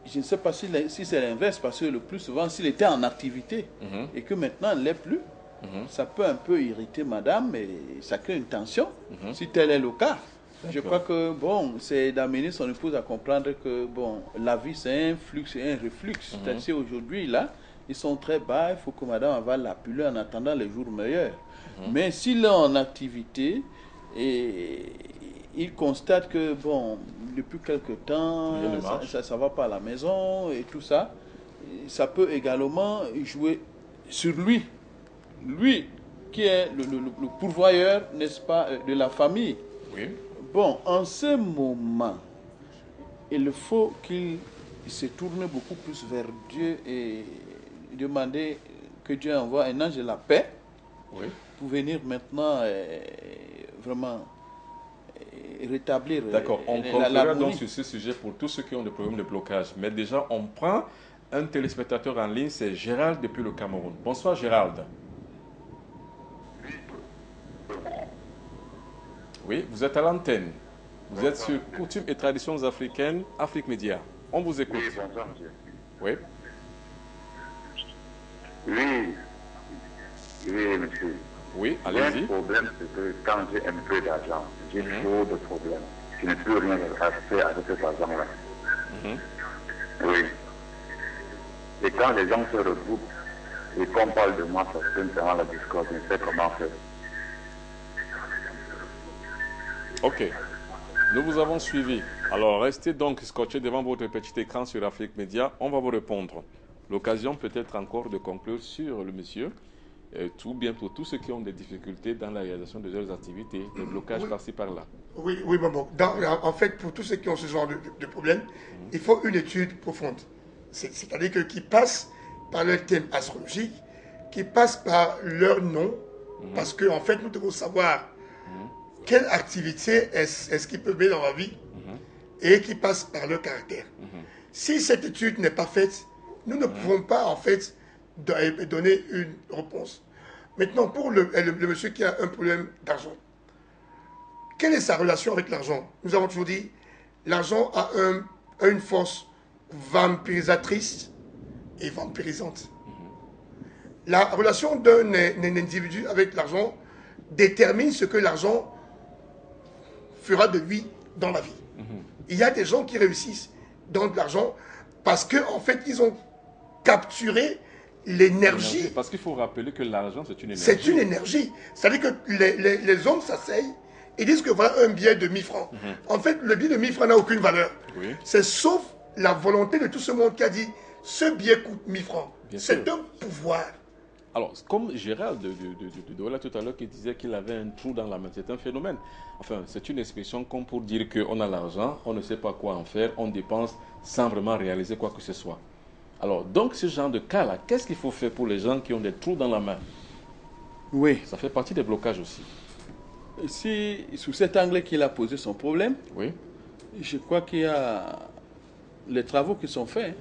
C: je ne sais pas si c'est l'inverse, parce que le plus souvent, s'il était en activité et que maintenant il ne l'est plus, ça peut un peu irriter madame et ça crée une tension, si tel est le cas. Je crois que, bon, c'est d'amener son épouse à comprendre que, bon, la vie, c'est un flux et un reflux. C'est-à-dire aujourd'hui, là, ils sont très bas, il faut que madame avale la pilule en attendant les jours meilleurs. Mais s'il est en activité, et il constate que, bon, depuis quelque temps, ça va pas à la maison et tout ça, ça peut également jouer sur lui. Lui, qui est le pourvoyeur, n'est-ce pas, de la famille.
A: Oui.
C: Bon, en ce moment, il faut qu'il se tourne beaucoup plus vers Dieu et demander que Dieu envoie un ange de la paix pour venir maintenant vraiment rétablir
A: D'accord, on
C: la
A: continuera donc sur ce sujet pour tous ceux qui ont des problèmes de blocage. Mais déjà, on prend un téléspectateur en ligne, c'est Gérald depuis le Cameroun. Bonsoir Gérald. Oui, vous êtes à l'antenne. Vous êtes sur Coutumes et Traditions africaines, Afrique Média. On vous écoute.
I: Oui, bonsoir, monsieur.
A: Oui.
I: Oui, monsieur.
A: Oui, allez-y.
I: Le problème, c'est que quand j'ai un peu d'argent, j'ai trop de problèmes. Je ne peux rien faire avec cet argent-là. Oui. Et quand les gens se regroupent et qu'on parle de moi, ça se fait dans la discorde, je ne sais comment faire.
A: Ok. Nous vous avons suivi. Alors, restez donc scotché devant votre petit écran sur Afrique Média. On va vous répondre. L'occasion peut-être encore de conclure sur le monsieur. Tout bien pour tous ceux qui ont des difficultés dans la réalisation de leurs activités, des blocages par-ci par-là.
B: Oui, bon. En fait, pour tous ceux qui ont ce genre de problème, il faut une étude profonde. C'est-à-dire qui passe par leur thème astrologique, qui passe par leur nom, parce qu'en fait, nous devons savoir quelle activité est-ce qu'ils peuvent mettre dans la vie et qui passe par leur caractère. Si cette étude n'est pas faite, nous ne pouvons pas en fait donner une réponse. Maintenant, pour le monsieur qui a un problème d'argent, quelle est sa relation avec l'argent? Nous avons toujours dit, l'argent a une force vampirisatrice et vampirisante. La relation d'un individu avec l'argent détermine ce que l'argent fera de lui dans la vie. Il y a des gens qui réussissent dans de l'argent parce qu'en fait, ils ont capturé l'énergie.
A: Parce qu'il faut rappeler que l'argent, c'est une énergie.
B: C'est une énergie. C'est-à-dire que les hommes s'asseyent et disent que voilà un billet de 1000 francs. En fait, le billet de 1000 francs n'a aucune valeur. C'est sauf la volonté de tout ce monde qui a dit ce billet coûte 1000 francs. C'est un pouvoir.
A: Alors, comme Gérald de Douala tout à l'heure qui disait qu'il avait un trou dans la main, c'est un phénomène. Enfin, c'est une expression comme pour dire qu'on a l'argent, on ne sait pas quoi en faire, on dépense sans vraiment réaliser quoi que ce soit. Alors, donc, ce genre de cas-là, qu'est-ce qu'il faut faire pour les gens qui ont des trous dans la main?
C: Oui.
A: Ça fait partie des blocages aussi.
C: Si, sous cet angle qu'il a posé son problème, je crois qu'il y a les travaux qui sont faits.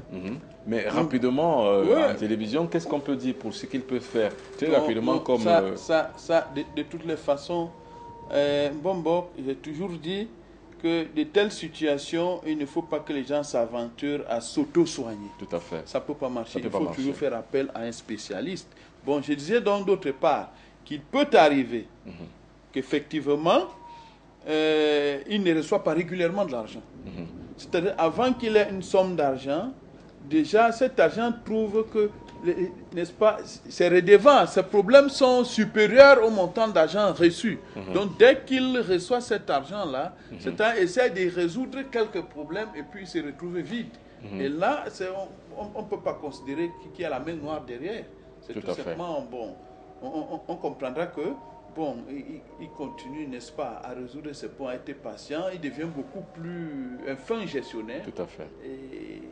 A: Mais rapidement, en télévision, qu'est-ce qu'on peut dire pour ce qu'il peut faire? Très rapidement, comme...
C: de toutes les façons, j'ai toujours dit que de telles situations, il ne faut pas que les gens s'aventurent à s'auto-soigner.
A: Tout à fait.
C: Ça ne peut pas marcher. Il faut toujours faire appel à un spécialiste. Bon, je disais donc d'autre part qu'il peut arriver qu'effectivement, il ne reçoit pas régulièrement de l'argent. C'est-à-dire, avant qu'il ait une somme d'argent, déjà cet argent trouve que, n'est-ce pas, ses redevances, ses problèmes sont supérieurs au montant d'argent reçu. Donc dès qu'il reçoit cet argent-là, c'est-à-dire essaie de résoudre quelques problèmes et puis il se retrouve vide. Et là, on ne peut pas considérer qu'il y a la main noire derrière. C'est tout simplement, bon, on comprendra que, bon, il continue, n'est-ce pas, à résoudre ses points, à être patient, il devient beaucoup plus un fin gestionnaire.
A: Tout à fait.
C: Et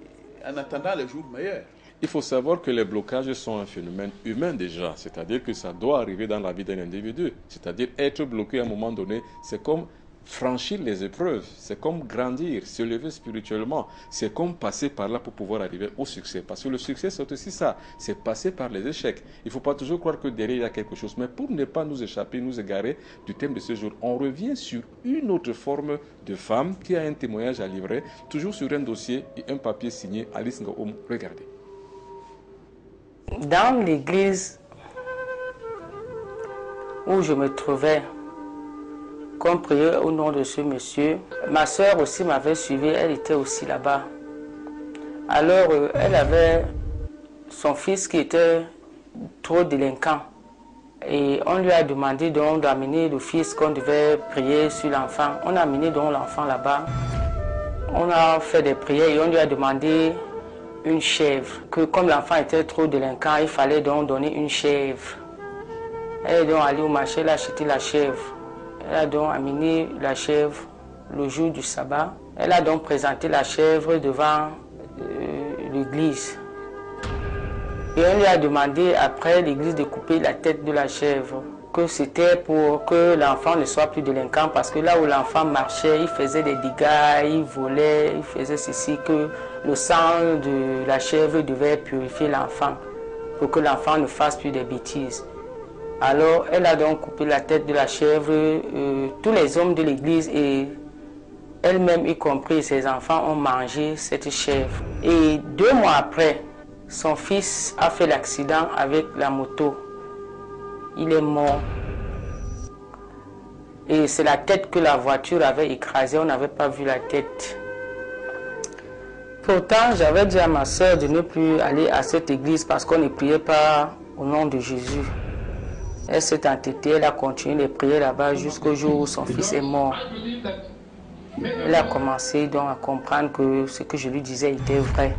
C: en attendant les jours meilleurs.
A: Il faut savoir que les blocages sont un phénomène humain déjà, c'est-à-dire que ça doit arriver dans la vie d'un individu. C'est-à-dire être bloqué à un moment donné, c'est comme franchir les épreuves, c'est comme grandir, se lever spirituellement, c'est comme passer par là pour pouvoir arriver au succès. Parce que le succès, c'est aussi ça, c'est passer par les échecs. Il ne faut pas toujours croire que derrière, il y a quelque chose. Mais pour ne pas nous échapper, nous égarer du thème de ce jour, on revient sur une autre forme de femme qui a un témoignage à livrer, toujours sur un dossier et un papier signé Alice Ngaoum. Regardez.
J: Dans l'église où je me trouvais, qu'on priait au nom de ce monsieur. Ma soeur aussi m'avait suivi, elle était aussi là-bas. Alors, elle avait son fils qui était trop délinquant. Et on lui a demandé donc d'amener le fils qu'on devait prier sur l'enfant. On a amené donc l'enfant là-bas. On a fait des prières et on lui a demandé une chèvre. Que comme l'enfant était trop délinquant, il fallait donc donner une chèvre. Elle est donc allée au marché, elle a acheté la chèvre. Elle a donc amené la chèvre le jour du sabbat. Elle a donc présenté la chèvre devant l'église. Et on lui a demandé après l'église de couper la tête de la chèvre. Que c'était pour que l'enfant ne soit plus délinquant. Parce que là où l'enfant marchait, il faisait des dégâts, il volait, il faisait ceci. Que le sang de la chèvre devait purifier l'enfant. Pour que l'enfant ne fasse plus de bêtises. Alors elle a donc coupé la tête de la chèvre. Tous les hommes de l'église et elle-même y compris ses enfants ont mangé cette chèvre. Et 2 mois après, son fils a fait l'accident avec la moto. Il est mort. Et c'est la tête que la voiture avait écrasée. On n'avait pas vu la tête. Pourtant, j'avais dit à ma soeur de ne plus aller à cette église parce qu'on ne priait pas au nom de Jésus. Elle s'est entêtée, elle a continué les prières là-bas jusqu'au jour où son fils est mort. Elle a commencé donc à comprendre que ce que je lui disais était vrai.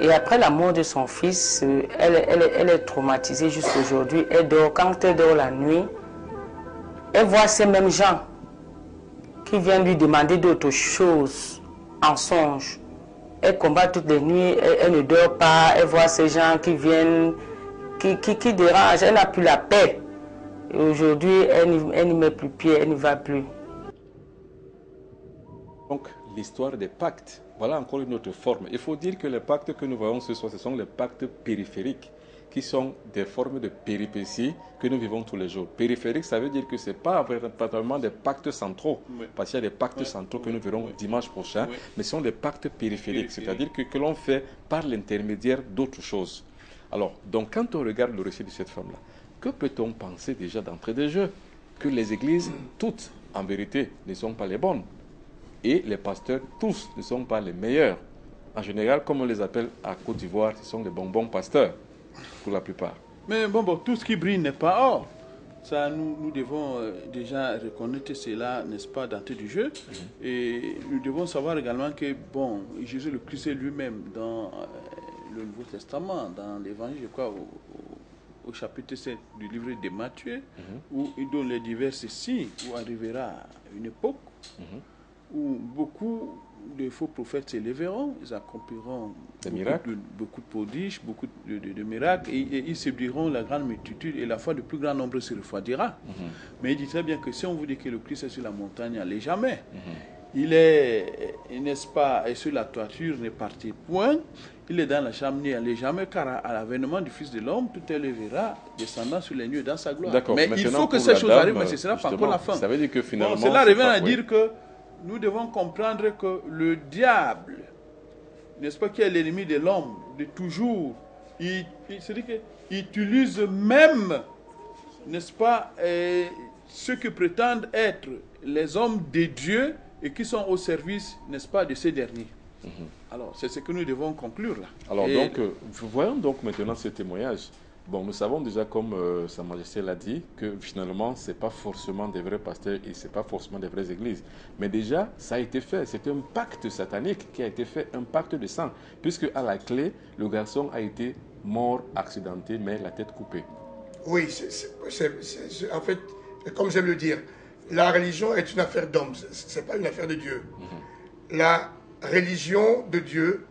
J: Et après la mort de son fils, elle est traumatisée jusqu'aujourd'hui. Elle dort, quand elle dort la nuit, elle voit ces mêmes gens qui viennent lui demander d'autres choses en songe. Elle combat toutes les nuits, elle ne dort pas, elle voit ces gens qui viennent, qui dérangent, elle n'a plus la paix. Et aujourd'hui, elle n'y met plus pied, elle n'y va plus.
A: Donc, l'histoire des pactes, voilà encore une autre forme. Il faut dire que les pactes que nous voyons ce soir, ce sont les pactes périphériques, qui sont des formes de péripéties que nous vivons tous les jours. Périphérique, ça veut dire que ce n'est pas véritablement des pactes centraux, parce qu'il y a des pactes centraux que nous verrons dimanche prochain, mais ce sont des pactes périphériques, c'est-à-dire que l'on fait par l'intermédiaire d'autres choses. Alors, donc quand on regarde le récit de cette femme-là, que peut-on penser déjà d'entrée de jeu? Que les églises, toutes, en vérité, ne sont pas les bonnes. Et les pasteurs, tous, ne sont pas les meilleurs. En général, comme on les appelle à Côte d'Ivoire, ce sont des bonbons pasteurs, pour la plupart.
C: Mais bon, tout ce qui brille n'est pas or. Ça, nous devons déjà reconnaître cela, n'est-ce pas, d'entrée du jeu. Et nous devons savoir également que, bon, Jésus le Christ lui-même, dans le Nouveau Testament, dans l'Évangile, je crois, au chapitre 7 du livre de Matthieu, où il donne les divers signes, où arrivera une époque où beaucoup de faux prophètes s'élèveront, ils accompliront beaucoup de prodiges, beaucoup de miracles, et ils séduiront la grande multitude, et la foi du plus grand nombre se refroidira. Mais il dit très bien que si on vous dit que le Christ est sur la montagne, n'allez jamais. Il est, n'est-ce pas, et sur la toiture, ne partez point. Il est dans la chambre, n'y allez jamais, car à l'avènement du Fils de l'homme, tout elle verra descendant sur les nuées dans sa gloire. Mais il faut que ces choses arrivent, mais ce ne sera pas encore la fin.
A: Ça veut dire que finalement...
C: Bon, cela revient à dire que nous devons comprendre que le diable, n'est-ce pas, qui est l'ennemi de l'homme, de toujours, c'est-à-dire qu'il utilise même, n'est-ce pas, ceux qui prétendent être les hommes de Dieu et qui sont au service, n'est-ce pas, de ces derniers. Alors, c'est ce que nous devons conclure là.
A: Alors, donc, voyons donc maintenant ce témoignage. Bon, nous savons déjà, comme Sa Majesté l'a dit, que finalement, ce n'est pas forcément des vrais pasteurs et ce n'est pas forcément des vraies églises. Mais déjà, ça a été fait. C'est un pacte satanique qui a été fait, un pacte de sang. Puisque à la clé, le garçon a été mort, accidenté, mais la tête coupée.
B: Oui, en fait, comme j'aime le dire, la religion est une affaire d'homme, ce n'est pas une affaire de Dieu. La religion de Dieu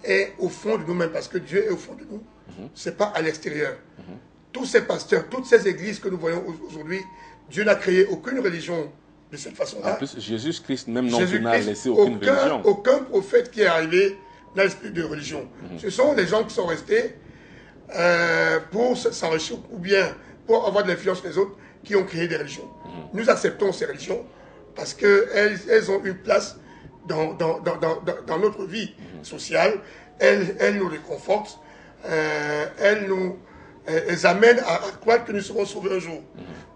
B: est au fond de nous-mêmes, parce que Dieu est au fond de nous. Ce n'est pas à l'extérieur. Tous ces pasteurs, toutes ces églises que nous voyons aujourd'hui, Dieu n'a créé aucune religion de cette façon-là.
A: En plus, Jésus-Christ même non plus n'a laissé aucune religion.
B: Aucun prophète qui est arrivé n'a l'esprit de religion. Ce sont les gens qui sont restés pour s'enrichir ou bien pour avoir de l'influence sur les autres qui ont créé des religions. Nous acceptons ces religions parce qu'elles ont une place dans notre vie sociale. Elles nous réconfortent. Elles nous amènent à croire que nous serons sauvés un jour.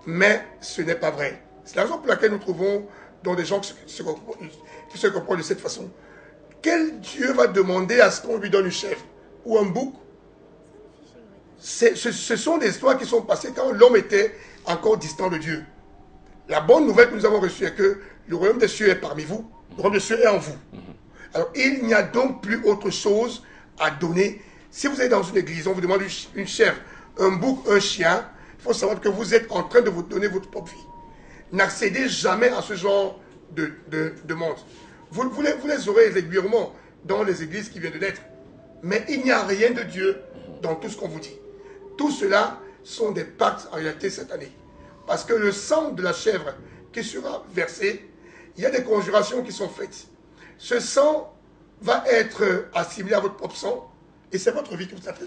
B: Mais ce n'est pas vrai. C'est la raison pour laquelle nous trouvons dans des gens qui se comportent de cette façon. Quel Dieu va demander à ce qu'on lui donne une chèvre ou un bouc? Ce sont des histoires qui sont passées quand l'homme était encore distant de Dieu. La bonne nouvelle que nous avons reçue est que le royaume des cieux est parmi vous, le royaume des cieux est en vous. Alors il n'y a donc plus autre chose à donner. Si vous êtes dans une église, on vous demande une chèvre, un bouc, un chien, il faut savoir que vous êtes en train de vous donner votre propre vie. N'accédez jamais à ce genre de monde. Vous les aurez régulièrement dans les églises qui viennent de naître. Mais il n'y a rien de Dieu dans tout ce qu'on vous dit. Tout cela sont des pactes en réalité satanés. Parce que le sang de la chèvre qui sera versé, il y a des conjurations qui sont faites. Ce sang va être assimilé à votre propre sang et c'est votre vie qui vous a fait.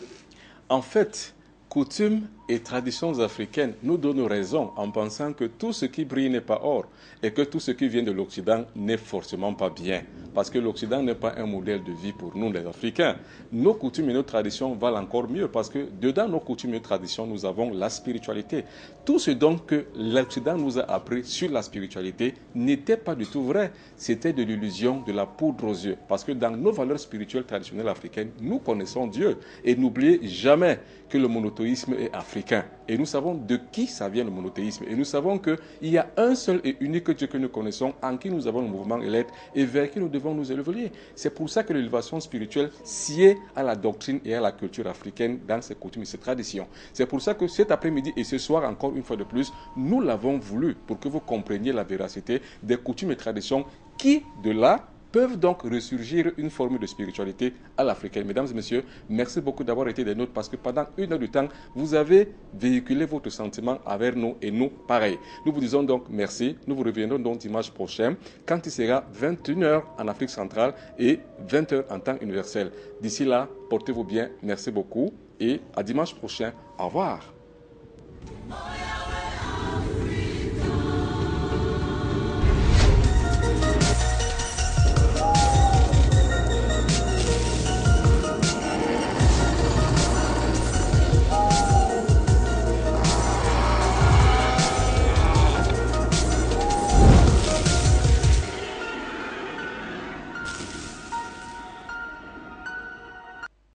A: En fait, coutumes et traditions africaines nous donnent raison en pensant que tout ce qui brille n'est pas or et que tout ce qui vient de l'Occident n'est forcément pas bien. Parce que l'Occident n'est pas un modèle de vie pour nous, les Africains. Nos coutumes et nos traditions valent encore mieux parce que dedans nos coutumes et nos traditions, nous avons la spiritualité. Tout ce donc que l'Occident nous a appris sur la spiritualité n'était pas du tout vrai. C'était de l'illusion, de la poudre aux yeux. Parce que dans nos valeurs spirituelles traditionnelles africaines, nous connaissons Dieu. Et n'oubliez jamais que le monothéisme est africain. Et nous savons de qui ça vient le monothéisme. Et nous savons qu'il y a un seul et unique Dieu que nous connaissons, en qui nous avons le mouvement et l'être, et vers qui nous devons nous élever. C'est pour ça que l'élévation spirituelle sied à la doctrine et à la culture africaine dans ses coutumes et ses traditions. C'est pour ça que cet après-midi et ce soir, encore une fois de plus, nous l'avons voulu pour que vous compreniez la véracité des coutumes et traditions qui, de là, peuvent donc ressurgir une forme de spiritualité à l'africaine. Mesdames et messieurs, merci beaucoup d'avoir été des nôtres parce que pendant 1 heure de temps, vous avez véhiculé votre sentiment envers nous et nous pareil. Nous vous disons donc merci. Nous vous reviendrons donc dimanche prochain quand il sera 21h en Afrique centrale et 20h en temps universel. D'ici là, portez-vous bien. Merci beaucoup et à dimanche prochain. Au revoir.